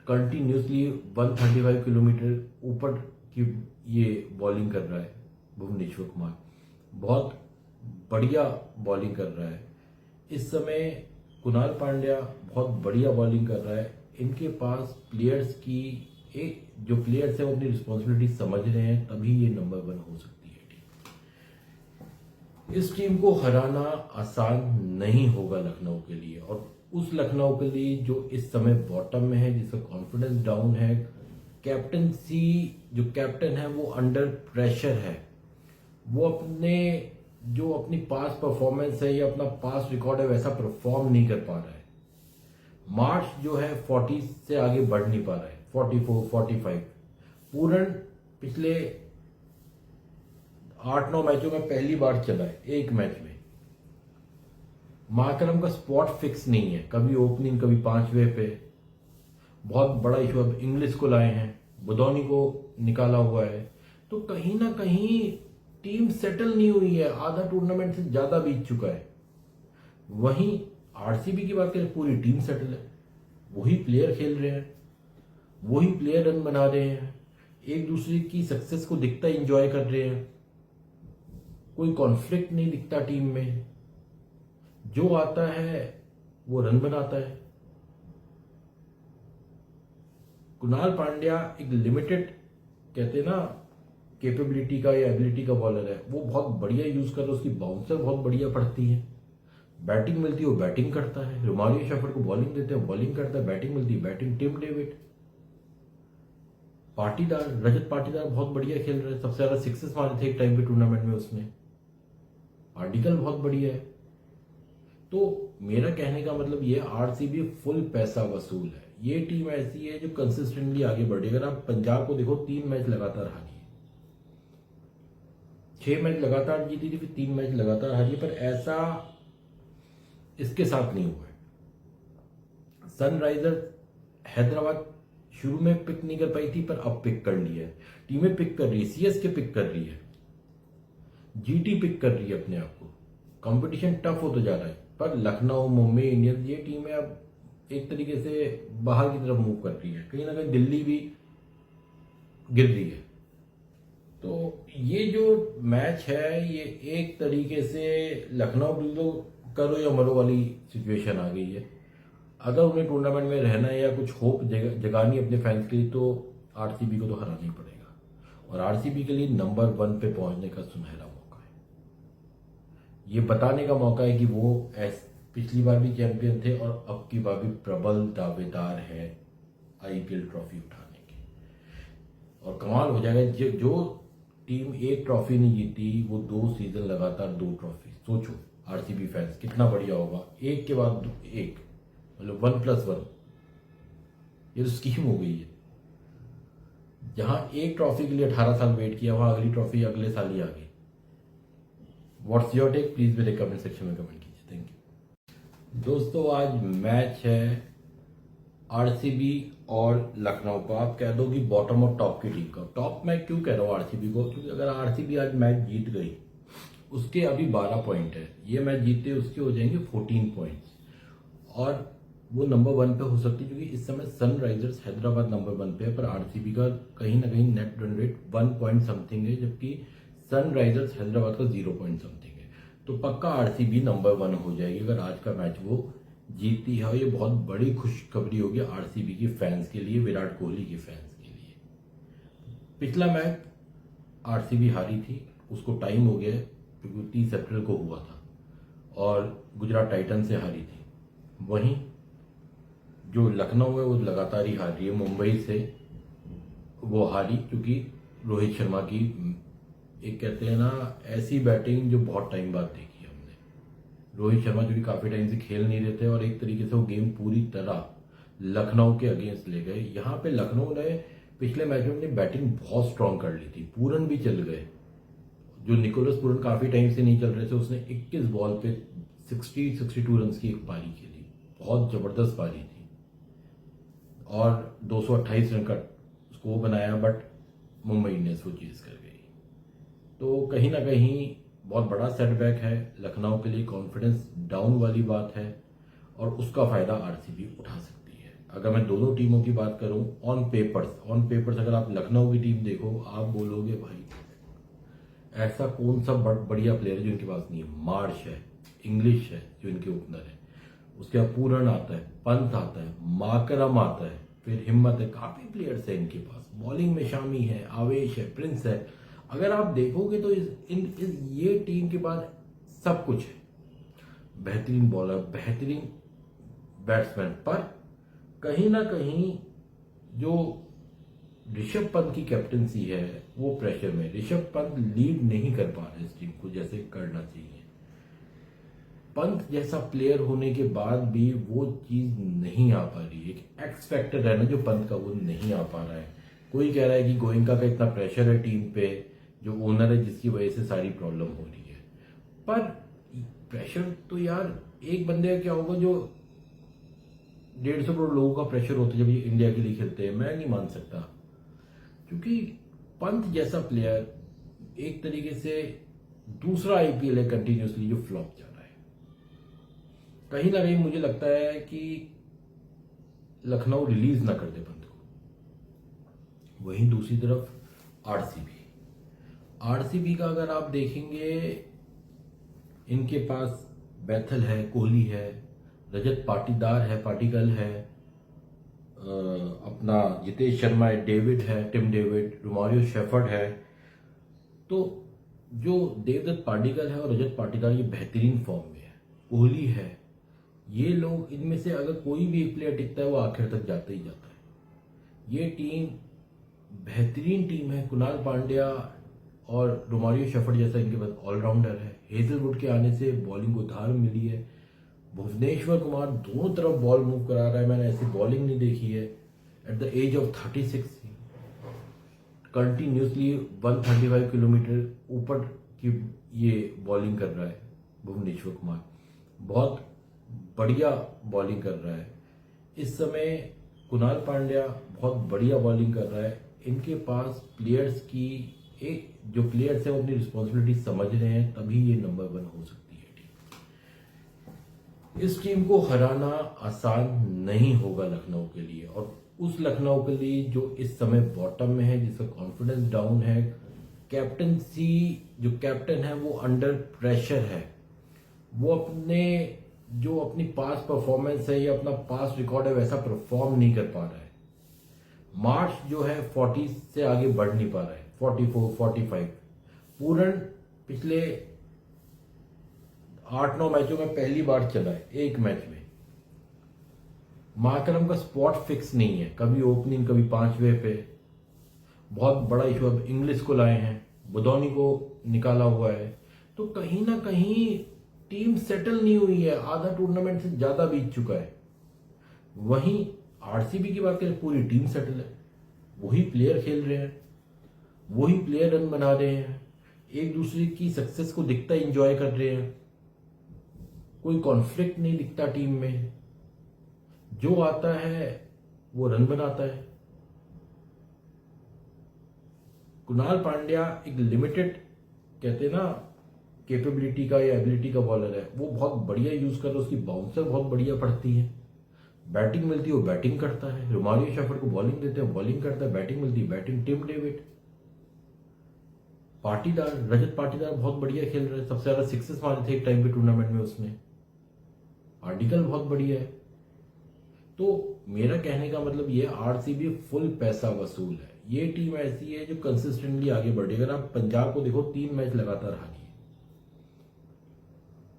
[SPEAKER 1] continuously 135 kilometre ऊपर की ये बॉलिंग कर रहा है भुवनेश्वर कुमार, बहुत बढ़िया बॉलिंग कर रहा है। इस समय कुणाल पांड्या बहुत बढ़िया बॉलिंग कर रहा है। इनके पास प्लेयर्स की जो प्लेयर्स हैं वो अपनी रिस्पॉन्सिबिलिटी समझ रहे हैं, तभी ये नंबर 1 हो सकती है टीम। इस टीम को हराना आसान नहीं होगा लखनऊ के लिए, और उस लखनऊ के लिए जो इस समय बॉटम में है, जिसका कॉन्फिडेंस डाउन है, कैप्टनसी जो कैप्टन है वो अंडर प्रेशर है। वो अपनी पास परफॉर्मेंस है या अपना पास रिकॉर्ड है वैसा परफॉर्म नहीं कर पा रहा है। मार्च जो है 40 से आगे बढ़ नहीं पा रहा है, 44, 45। पूरन पिछले 8-9 मैचों में पहली बार चला है एक मैच में। माकरम का स्पॉट फिक्स नहीं है, कभी ओपनिंग कभी 5वें पे। बहुत बड़ा इशू अब इंग्लिश को लाए हैं, बुदौनी को निकाला हुआ है। तो कहीं ना कहीं टीम सेटल नहीं हुई है, आधा टूर्नामेंट से ज्यादा बीत चुका है। वहीं आरसीबी की बात करें, पूरी टीम सेटल है, वही प्लेयर खेल रहे हैं, वही प्लेयर रन बना रहे हैं, एक दूसरे की सक्सेस को दिखता एंजॉय कर रहे हैं, कोई कॉन्फ्लिक्ट नहीं दिखता टीम में। जो आता है वो रन बनाता है। कुणाल पांड्या एक लिमिटेड कहते हैं ना कैपेबिलिटी का या एबिलिटी का बॉलर है, वो बहुत बढ़िया यूज कर रहा है, उसकी बाउंसर बहुत बढ़िया पड़ती है, बैटिंग मिलती है वो बैटिंग करता है। रोमारियो शेफर्ड को बॉलिंग देते हैं, बॉलिंग करता है, बैटिंग मिलती है batting. Tim David, Rajat Patidar बहुत बढ़िया खेल रहे हैं, सबसे ज्यादा सिक्सेस मारे थे एक टाइम पे टूर्नामेंट में उसने। पार्टिकल बहुत बढ़िया है। तो मेरा कहने का मतलब ये, आरसीबी फुल पैसा वसूल है। ये टीम ऐसी है जो कंसिस्टेंटली आगे बढ़ी। अगर आप पंजाब को देखो, 3 मैच लगातार हारी है, 6 मैच लगातार जीती थी, फिर 3 मैच लगातार हारी, पर ऐसा इसके साथ नहीं हुआ है। सनराइजर्स हैदराबाद शुरू में पिक नहीं कर पाई थी, पर अब पिक कर ली है। टीमें पिक कर रही है, सीएसके पिक कर रही है, जीटी पिक कर रही है अपने आप को। कंपटीशन टफ होता जा रहा है, पर लखनऊ, मुंबई इंडियंस, ये टीमें अब एक तरीके से बाहर की तरफ मूव कर रही है, कहीं ना कहीं दिल्ली भी गिर रही है। तो ये जो मैच है ये एक तरीके से लखनऊ तो करो या मरो वाली सिचुएशन आ गई है। अगर उन्हें टूर्नामेंट में रहना है या कुछ होप जगानी अपने फैंस के लिए तो आरसीबी को तो हराना ही पड़ेगा, और आरसीबी के लिए नंबर 1 पे पहुंचने का सुनहरा मौका है। ये बताने का मौका है कि वो पिछली बार भी चैंपियन थे और अब की बार भी प्रबल दावेदार है आईपीएल ट्रॉफी उठाने के। और कमाल हो जाएगा, जो टीम एक ट्रॉफी नहीं जीती वो 2 सीजन लगातार 2 ट्रॉफी। सोचो आरसीबी फैंस कितना बढ़िया होगा, एक के बाद एक, मतलब 1+1। ये तो स्कीम हो गई है। जहां एक ट्रॉफी के लिए 18 साल वेट किया वहां अगली ट्रॉफी अगले साल ही आ गई। व्हाट्स योर टेक, प्लीज मेरे कमेंट सेक्शन में कमेंट कीजिए। थैंक यू दोस्तों। आज मैच है आरसीबी और लखनऊ का। आप कह दो कि बॉटम और टॉप की टीम का। टॉप मैं क्यों कह रहा हूँ आरसीबी को, क्योंकि अगर आरसीबी आज मैच जीत गई उसके अभी 12 पॉइंट है, ये मैच जीतते उसके हो जाएंगे 14 पॉइंट्स, और वो नंबर 1 पे हो सकती है। क्योंकि इस समय सनराइजर्स हैदराबाद नंबर 1 पे है, पर आरसीबी का कहीं ना कहीं net run rate 1 point something है, जबकि सनराइजर्स हैदराबाद का 0 पॉइंट समथिंग है। तो पक्का आरसीबी नंबर 1 हो जाएगी अगर आज का मैच वो जीती है। ये बहुत बड़ी खुशखबरी होगी आरसीबी के फैंस के लिए, विराट कोहली के फैंस के लिए। पिछला मैच आरसीबी हारी थी, उसको टाइम हो गया क्योंकि 30 अप्रैल को हुआ था और गुजरात टाइटन से हारी थी। वहीं जो लखनऊ है वो लगातार ही हार रही है। मुंबई से वो हारी क्योंकि रोहित शर्मा की एक कहते हैं ना ऐसी बैटिंग जो बहुत टाइम बाद देखी हमने। रोहित शर्मा जो कि काफी टाइम से खेल नहीं रहे थे और एक तरीके से वो गेम पूरी तरह लखनऊ के अगेंस्ट ले गए। यहाँ पे लखनऊ ने पिछले मैच में अपनी बैटिंग बहुत स्ट्रांग कर ली थी, पूरन भी चल गए। जो निकोलस पूरन काफी टाइम से नहीं चल रहे थे, उसने 21 बॉल पे 62 रन की एक पारी खेली, बहुत जबरदस्त पारी थी और 228 रन का स्कोर बनाया। बट मुंबई इंडियंस वो चीज कर गई। तो कहीं ना कहीं बहुत बड़ा सेटबैक है लखनऊ के लिए, कॉन्फिडेंस डाउन वाली बात है और उसका फायदा आरसीबी उठा सकती है। अगर मैं दोनों टीमों की बात करूं ऑन पेपर्स अगर आप लखनऊ की टीम देखो आप बोलोगे भाई ऐसा कौन सा बढ़िया प्लेयर है जो इनके पास नहीं है। मार्श है, इंग्लिश है जो इनके ओपनर है, उसके बाद पूरन आता है, पंत आता है, माकरम आता है, फिर हिम्मत है, काफी प्लेयर्स है इनके पास। बॉलिंग में शामी है, आवेश है, प्रिंस है। अगर आप देखोगे तो ये टीम के पास सब कुछ है। बेहतरीन बॉलर, बेहतरीन बैट्समैन, पर कहीं ना कहीं जो ऋषभ पंत की कैप्टनसी है वो प्रेशर में। ऋषभ पंत लीड नहीं कर पा रहे इस टीम को जैसे करना चाहिए। पंत जैसा प्लेयर होने के बाद भी वो चीज नहीं आ पा रही है। एक एक्स फैक्टर है ना जो पंत का, वो नहीं आ पा रहा है। कोई कह रहा है कि गोयनका का इतना प्रेशर है टीम पे, जो ओनर है जिसकी वजह से सारी प्रॉब्लम हो रही है। पर प्रेशर तो यार एक बंदे का क्या होगा जो 150 करोड़ लोगों का प्रेशर होता है जब ये इंडिया के लिए खेलते हैं। मैं नहीं मान सकता, क्योंकि पंत जैसा प्लेयर एक तरीके से दूसरा आईपीएल है कंटिन्यूसली जो फ्लॉप जा रहा है। कहीं ना कहीं मुझे लगता है कि लखनऊ रिलीज ना कर दे पंत को। वहीं दूसरी तरफ आरसीबी का अगर आप देखेंगे इनके पास बैथल है, कोहली है, रजत पाटीदार है, अपना जितेश शर्मा है, टिम डेविड, रोमारियो शेफर्ड है। तो जो देवदत्त पाडिक्कल है और रजत पाटीदार ये बेहतरीन फॉर्म में है, कोहली है, ये लोग इनमें से अगर कोई भी एक प्लेयर टिकता है वो आखिर तक जाता ही जाता है। ये टीम बेहतरीन टीम है। कुणाल पांड्या और रोमारियो शेफर्ड जैसा इनके पास ऑलराउंडर है। हेजलवुड के आने से बॉलिंग को धार मिली है। भुवनेश्वर कुमार दोनों तरफ बॉल मूव करा रहा है, मैंने ऐसी बॉलिंग नहीं देखी है। At the age of 36 continuously 135 kilometre ऊपर की ये बॉलिंग कर रहा है भुवनेश्वर कुमार, बहुत बढ़िया बॉलिंग कर रहा है। इस समय कुणाल पांड्या बहुत बढ़िया बॉलिंग कर रहा है। इनके पास प्लेयर्स की जो प्लेयर्स है वो अपनी रिस्पॉन्सिबिलिटी समझ रहे हैं, तभी ये नंबर 1 हो सकती है टीम। इस टीम को हराना आसान नहीं होगा लखनऊ के लिए, और उस लखनऊ के लिए जो इस समय बॉटम में है, जिसका कॉन्फिडेंस डाउन है, कैप्टनसी जो कैप्टन है वो अंडर प्रेशर है, वो अपनी पास्ट परफॉर्मेंस है या अपना पास्ट रिकॉर्ड है वैसा परफॉर्म नहीं कर पा रहा है। मार्च जो है 40 से आगे बढ़ नहीं पा रहा है, 44 45। पूरन पिछले 8-9 मैचों में पहली बार चला है एक मैच में। माकरम का स्पॉट फिक्स नहीं है, कभी ओपनिंग कभी 5वें पे। बहुत बड़ा इशू अब इंग्लिश को लाए हैं, बुदौनी को निकाला हुआ है, तो कहीं ना कहीं टीम सेटल नहीं हुई है, आधा टूर्नामेंट से ज्यादा बीत चुका है। वहीं आरसीबी की बात करें, पूरी टीम सेटल है, वही प्लेयर खेल रहे हैं, वही प्लेयर रन बना रहे हैं, एक दूसरे की सक्सेस को दिखता एंजॉय कर रहे हैं, कोई कॉन्फ्लिक्ट नहीं दिखता टीम में, जो आता है वो रन बनाता है। कुणाल पांड्या एक लिमिटेड कहते हैं ना कैपेबिलिटी का या एबिलिटी का बॉलर है, वो बहुत बढ़िया यूज कर रहा है, उसकी बाउंसर बहुत बढ़िया पड़ती है, बैटिंग मिलती है वो बैटिंग करता है। रोमारियो शेफर्ड को बॉलिंग देते हैं, बॉलिंग करता है, बैटिंग मिलती है batting. Tim David, Patidar, Rajat Patidar बहुत बढ़िया खेल रहे हैं, सबसे ज्यादा सिक्सेस मारे थे एक टाइम पे टूर्नामेंट में उसने। आर्टिकल बहुत बढ़िया है। तो मेरा कहने का मतलब ये, आरसीबी फुल पैसा वसूल है। ये टीम ऐसी है जो कंसिस्टेंटली आगे बढ़ी। अगर आप पंजाब को देखो, 3 मैच लगातार हारी है,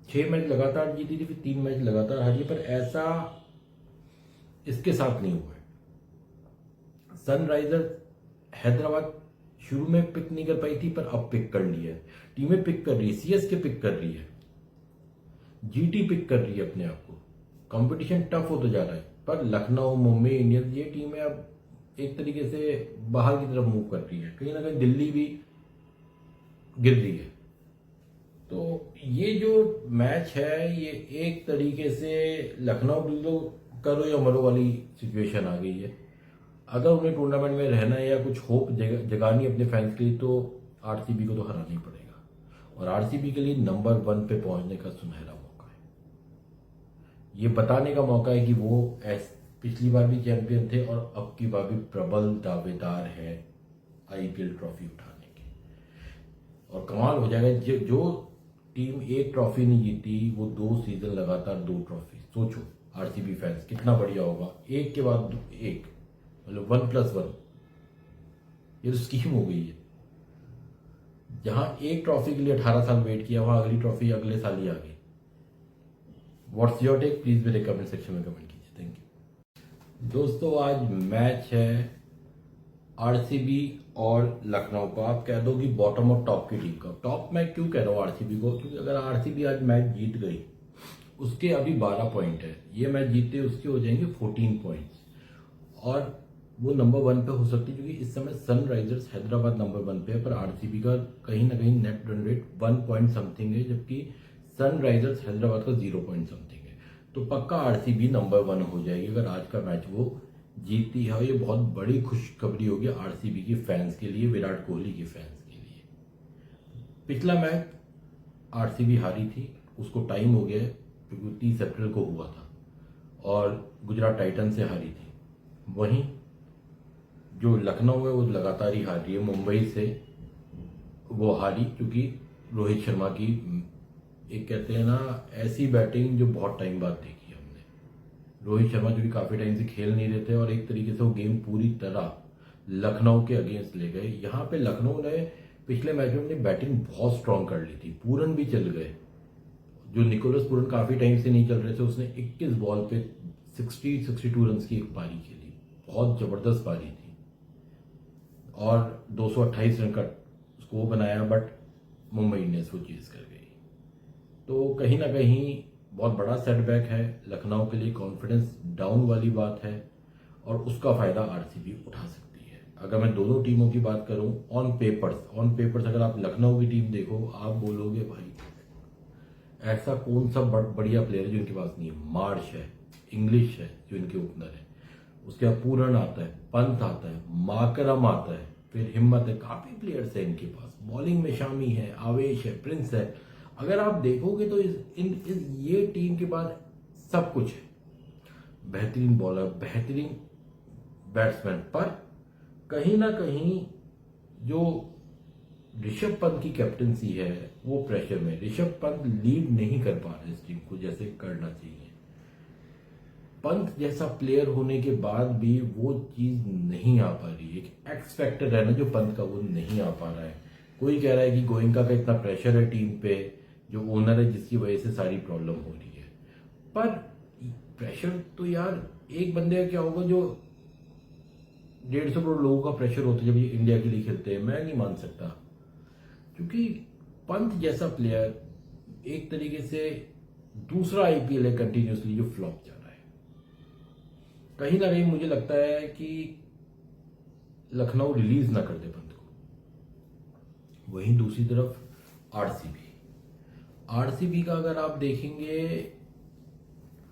[SPEAKER 1] 6 मैच लगातार जीती थी, फिर 3 मैच लगातार हारी है, पर ऐसा इसके साथ नहीं हुआ है। सनराइजर्स हैदराबाद शुरू में पिक नहीं कर पाई थी, पर अब पिक कर ली है। टीमें पिक कर रही है, सीएसके पिक कर रही है, जीटी पिक कर रही है अपने आप को। कंपटीशन टफ होता जा रहा है, पर लखनऊ, मुंबई इंडियंस, ये टीमें अब एक तरीके से बाहर की तरफ मूव कर रही है। कहीं ना कहीं दिल्ली भी गिर रही है। तो ये जो मैच है, ये एक तरीके से लखनऊ लो करो या मरो वाली सिचुएशन आ गई है। अगर उन्हें टूर्नामेंट में रहना है या कुछ होप जगानी अपने फैंस के लिए, तो आरसीबी को तो हराना ही पड़ेगा, और आरसीबी के लिए नंबर 1 पे पहुंचने का सुनहरा मौका है। ये बताने का मौका है कि वो पिछली बार भी चैंपियन थे और अब की बार भी प्रबल दावेदार है आईपीएल ट्रॉफी उठाने के। और कमाल हो जाएगा, जो टीम एक ट्रॉफी नहीं जीती वो 2 सीजन लगातार 2 ट्रॉफी। सोचो आरसीबी फैंस कितना बढ़िया होगा, एक के बाद एक, मतलब 1+1। ये तो स्कीम हो गई है। जहां एक ट्रॉफी के लिए 18 साल वेट किया, वहां अगली ट्रॉफी अगले साल ही आ गई। व्हाट्स योर टेक, प्लीज मेरे कमेंट सेक्शन में कमेंट कीजिए। थैंक यू दोस्तों। आज मैच है आरसीबी और लखनऊ का। आप कह दो कि बॉटम और टॉप की टीम का। टॉप मैं क्यों कह रहा हूं आरसीबी को, क्योंकि अगर आरसीबी आज मैच जीत गई, उसके अभी 12 पॉइंट है, ये मैच जीते उसके हो जाएंगे 14 पॉइंट्स, और वो नंबर 1 पे हो सकती है, क्योंकि इस समय सनराइजर्स हैदराबाद नंबर 1 पे है, पर आरसीबी का कहीं ना कहीं net run rate 1 point something है, जबकि सनराइजर्स हैदराबाद का 0 पॉइंट समथिंग है। तो पक्का आरसीबी नंबर 1 हो जाएगी अगर आज का मैच वो जीती है। ये बहुत बड़ी खुशखबरी होगी आरसीबी के फैंस के लिए, विराट कोहली के फैंस के लिए। पिछला मैच आरसीबी हारी थी, उसको टाइम हो गया है, क्योंकि 30 अप्रैल को हुआ था और गुजरात टाइटन से हारी थी। वहीं जो लखनऊ है वो लगातार ही हार रही है। मुंबई से वो हारी क्योंकि रोहित शर्मा की एक कहते हैं ना ऐसी बैटिंग जो बहुत टाइम बाद देखी हमने। रोहित शर्मा जो कि काफी टाइम से खेल नहीं रहे थे, और एक तरीके से वो गेम पूरी तरह लखनऊ के अगेंस्ट ले गए। यहाँ पे लखनऊ ने पिछले मैच में अपनी बैटिंग बहुत स्ट्रांग कर ली थी, पूरन भी चल गए। जो निकोलस पूरन काफी टाइम से नहीं चल रहे थे, उसने 21 बॉल पे 62 रन की एक पारी खेली, बहुत जबरदस्त पारी थी, और 228 रन का स्कोर बनाया, बट मुंबई इंडियंस वो चीज कर गई। तो कहीं ना कहीं बहुत बड़ा सेटबैक है लखनऊ के लिए, कॉन्फिडेंस डाउन वाली बात है, और उसका फायदा आरसीबी उठा सकती है। अगर मैं दोनों टीमों की बात करूं, ऑन पेपर्स अगर आप लखनऊ की टीम देखो, आप बोलोगे भाई ऐसा कौन सा बढ़िया प्लेयर है जो इनके पास नहीं है। मार्श है, इंग्लिश है जो इनके ओपनर है, उसके बाद पूरन आता है, पंत आता है, माकरम आता है, फिर हिम्मत है, काफी प्लेयर्स है इनके पास। बॉलिंग में शामी है, आवेश है, प्रिंस है। अगर आप देखोगे तो ये टीम के पास सब कुछ है, बेहतरीन बॉलर, बेहतरीन बैट्समैन, पर कहीं ना कहीं जो ऋषभ पंत की कैप्टनसी है वो प्रेशर में, ऋषभ पंत लीड नहीं कर पा रहे इस टीम को जैसे करना चाहिए। पंत जैसा प्लेयर होने के बाद भी वो चीज नहीं आ पा रही है, एक एक्स फैक्टर है ना जो पंत का, वो नहीं आ पा रहा है। कोई कह रहा है कि गोयनका का इतना प्रेशर है टीम पे, जो ओनर है जिसकी वजह से सारी प्रॉब्लम हो रही है, पर प्रेशर तो यार एक बंदे का क्या होगा जो 150 करोड़ लोगों का प्रेशर होता है जब ये इंडिया के लिए खेलते हैं, मैं नहीं मान सकता। क्योंकि पंत जैसा प्लेयर एक तरीके से दूसरा आईपीएल है कंटिन्यूसली जो फ्लॉप जा रहा है। कहीं ना कहीं मुझे लगता है कि लखनऊ रिलीज ना कर दे पंत को। वहीं दूसरी तरफ आरसीबी का अगर आप देखेंगे,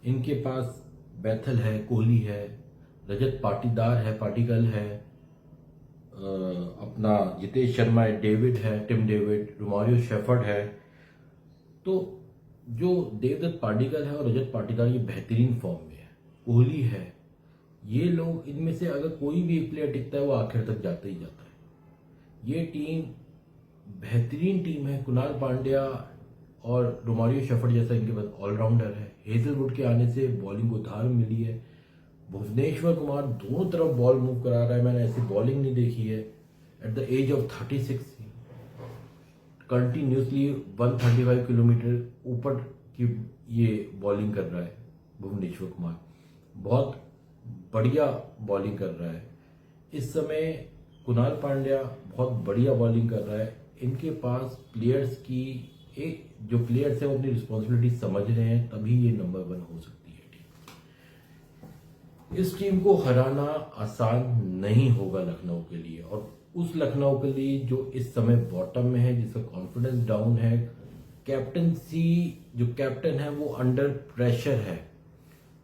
[SPEAKER 1] इनके पास बैथल है, कोहली है, रजत पाटीदार है, पाटिकल है, अपना जितेश शर्मा है, डेविड है, टिम डेविड, रोमारियो शेफर्ड है। तो जो देवदत्त पाडिक्कल है और रजत पाटीदार ये बेहतरीन फॉर्म में है, कोहली है, ये लोग, इनमें से अगर कोई भी एक प्लेयर टिकता है वो आखिर तक जाता ही जाता है। ये टीम बेहतरीन टीम है। कुणाल पांड्या और रोमारियो शेफर्ड जैसा इनके पास ऑलराउंडर है। हेजलवुड के आने से बॉलिंग को धार मिली है। भुवनेश्वर कुमार दोनों तरफ बॉल मूव करा रहा है, मैंने ऐसी बॉलिंग नहीं देखी है। At the age of 36 continuously 135 kilometre ऊपर की ये बॉलिंग कर रहा है भुवनेश्वर कुमार, बहुत बढ़िया बॉलिंग कर रहा है। इस समय कुणाल पांड्या बहुत बढ़िया बॉलिंग कर रहा है। इनके पास प्लेयर्स की जो प्लेयर्स है वो अपनी रिस्पॉन्सिबिलिटी समझ रहे हैं, तभी ये नंबर 1 हो सकती है टीम। इस टीम को हराना आसान नहीं होगा लखनऊ के लिए, और उस लखनऊ के लिए जो इस समय बॉटम में है, जिसका कॉन्फिडेंस डाउन है, कैप्टनसी जो कैप्टन है वो अंडर प्रेशर है,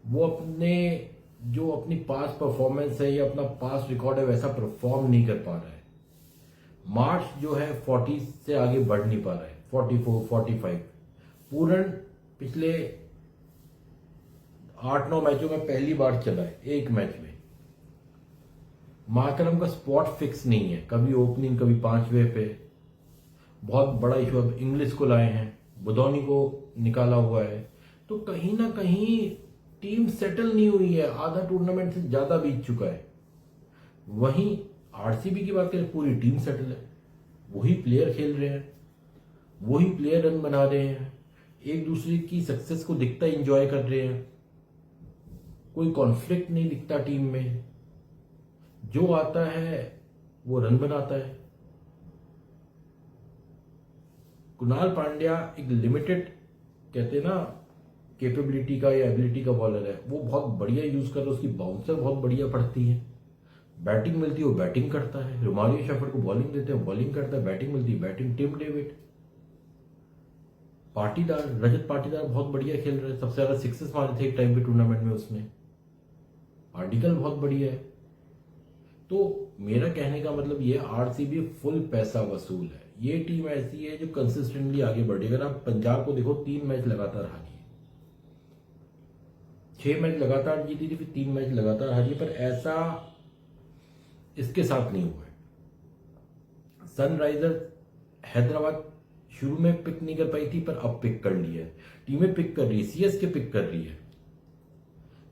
[SPEAKER 1] वो अपनी पास परफॉर्मेंस है या अपना पास रिकॉर्ड है वैसा परफॉर्म नहीं कर पा रहा है। मार्च जो है 40 से आगे बढ़ नहीं पा रहा है, 44, 45। पूरन पिछले 8-9 मैचों में पहली बार चला है एक मैच में। मार्करम का स्पॉट फिक्स नहीं है, कभी ओपनिंग कभी 5वें पे। बहुत बड़ा इशू, अब इंग्लिश को लाए हैं, बुधौनी को निकाला हुआ है, तो कहीं ना कहीं टीम सेटल नहीं हुई है। आधा टूर्नामेंट से ज्यादा बीत चुका है। वहीं आरसीबी की बात करें, पूरी टीम सेटल है, वही प्लेयर खेल रहे हैं, वही प्लेयर रन बना रहे हैं, एक दूसरे की सक्सेस को दिखता एंजॉय कर रहे हैं, कोई कॉन्फ्लिक्ट नहीं दिखता टीम में। जो आता है वो रन बनाता है। कुणाल पांड्या एक लिमिटेड कहते हैं ना कैपेबिलिटी का या एबिलिटी का बॉलर है, वो बहुत बढ़िया यूज कर रहा है, उसकी बाउंसर बहुत बढ़िया पड़ती है, बैटिंग मिलती है वो बैटिंग करता है। रोमारियो शेफर्ड को बॉलिंग देते हैं, बॉलिंग करता है, बैटिंग मिलती है batting. Tim David, Patidar, Rajat Patidar बहुत बढ़िया खेल रहा है, सबसे ज्यादा सिक्सेस मारे थे एक टाइम पे टूर्नामेंट में उसने। पार्टिकल बहुत बढ़िया है। तो मेरा कहने का मतलब ये, आरसीबी फुल पैसा वसूल है। ये टीम ऐसी है जो कंसिस्टेंटली आगे बढ़ी। अगर आप पंजाब को देखो, 3 मैच लगातार हारी है, 6 मैच लगातार जीती थी, फिर 3 मैच लगातार हारी, पर ऐसा इसके साथ नहीं हुआ है। सनराइजर हैदराबाद शुरू में पिक नहीं कर पाई थी, पर अब पिक कर ली है। टीमें पिक कर रही है, सीएसके पिक कर रही है,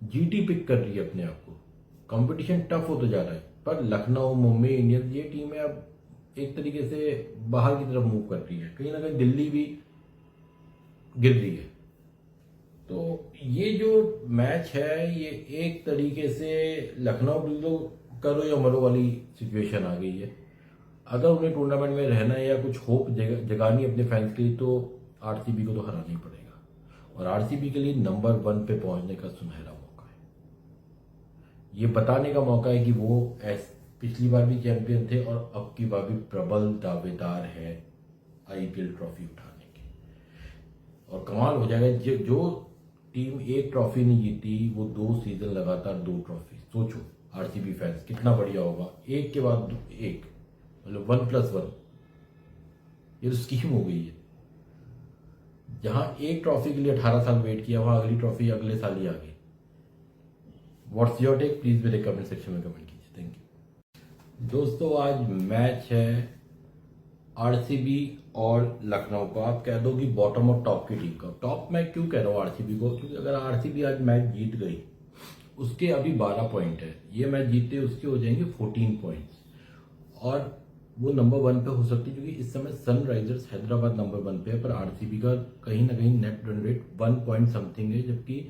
[SPEAKER 1] जीटी पिक कर रही है अपने आप को। कंपटीशन टफ होता जा रहा है, पर लखनऊ, मुंबई इंडियंस, ये टीमें अब एक तरीके से बाहर की तरफ मूव कर रही है। कहीं ना कहीं दिल्ली भी गिर रही है। तो ये जो मैच है, ये एक तरीके से लखनऊ तो करो या मरो वाली सिचुएशन आ गई है। अगर उन्हें टूर्नामेंट में रहना है या कुछ होप जगानी अपने फैंस के लिए, तो आरसीबी को तो हराना ही पड़ेगा। और आरसीबी के लिए नंबर 1 पे पहुंचने का सुनहरा मौका है। ये बताने का मौका है कि वो पिछली बार भी चैंपियन थे और अब की बार भी प्रबल दावेदार है आईपीएल ट्रॉफी उठाने के। और कमाल हो जाएगा, जो टीम एक ट्रॉफी नहीं जीती वो 2 सीजन लगातार 2 ट्रॉफी। सोचो आरसीबी फैंस कितना बढ़िया होगा, एक के बाद एक, मतलब 1+1। ये तो स्कीम हो गई है। जहां एक ट्रॉफी के लिए 18 साल वेट किया, वहां अगली ट्रॉफी अगले साल ही आ गई। What's your take? प्लीज मेरे कमेंट सेक्शन में कमेंट कीजिए। थैंक यू दोस्तों। आज मैच है आरसीबी और लखनऊ का। आप कह दो कि बॉटम और टॉप की टीम का। टॉप मैं क्यों कह रहा हूँ आरसीबी को? क्योंकि अगर आरसीबी आज मैच जीत गई, उसके अभी 12 पॉइंट है। ये मैच जीतते उसके हो जाएंगे 14 पॉइंट्स, और वो नंबर 1 पे हो सकती है, क्योंकि इस समय सनराइजर्स हैदराबाद नंबर 1 पे है, पर आरसीबी का कहीं ना कहीं net run rate 1 point something है, जबकि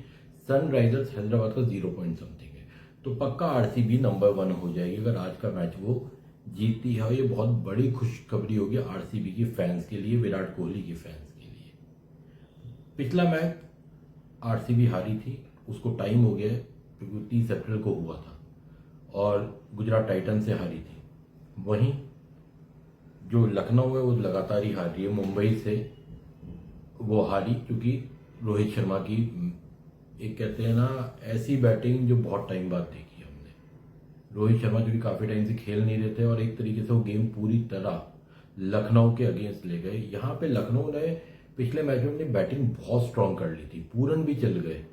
[SPEAKER 1] सनराइजर्स हैदराबाद का 0 पॉइंट समथिंग है। तो पक्का आरसीबी नंबर 1 हो जाएगी अगर आज का मैच वो जीतती है। और ये बहुत बड़ी खुशखबरी होगी आरसीबी की फैंस के लिए, विराट कोहली के फैंस के लिए। पिछला मैच आरसीबी हारी थी, उसको टाइम हो गया है, क्योंकि 30 अप्रैल को हुआ था और गुजरात टाइटन से हारी थी। वहीं जो लखनऊ है वो लगातार ही हार रही है। मुंबई से वो हारी क्योंकि रोहित शर्मा की एक कहते हैं ना ऐसी बैटिंग जो बहुत टाइम बाद देखी हमने। रोहित शर्मा जो कि काफी टाइम से खेल नहीं रहे थे, और एक तरीके से वो गेम पूरी तरह लखनऊ के अगेंस्ट ले गए। यहाँ पे लखनऊ ने पिछले मैच में अपनी बैटिंग बहुत स्ट्रांग कर ली थी, पूरन भी चल गए।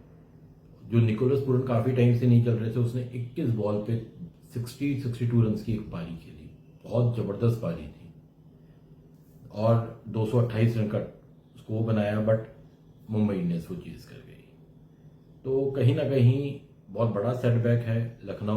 [SPEAKER 1] जो निकोलस पूरन काफी टाइम से नहीं चल रहे थे, उसने 21 बॉल पे 62 रन की एक पारी खेली, बहुत जबरदस्त पारी थी, और 228 रन का स्कोर बनाया। बट मुंबई इंडियंस वो चीज कर गई। तो कहीं ना कहीं बहुत बड़ा सेटबैक है लखनऊ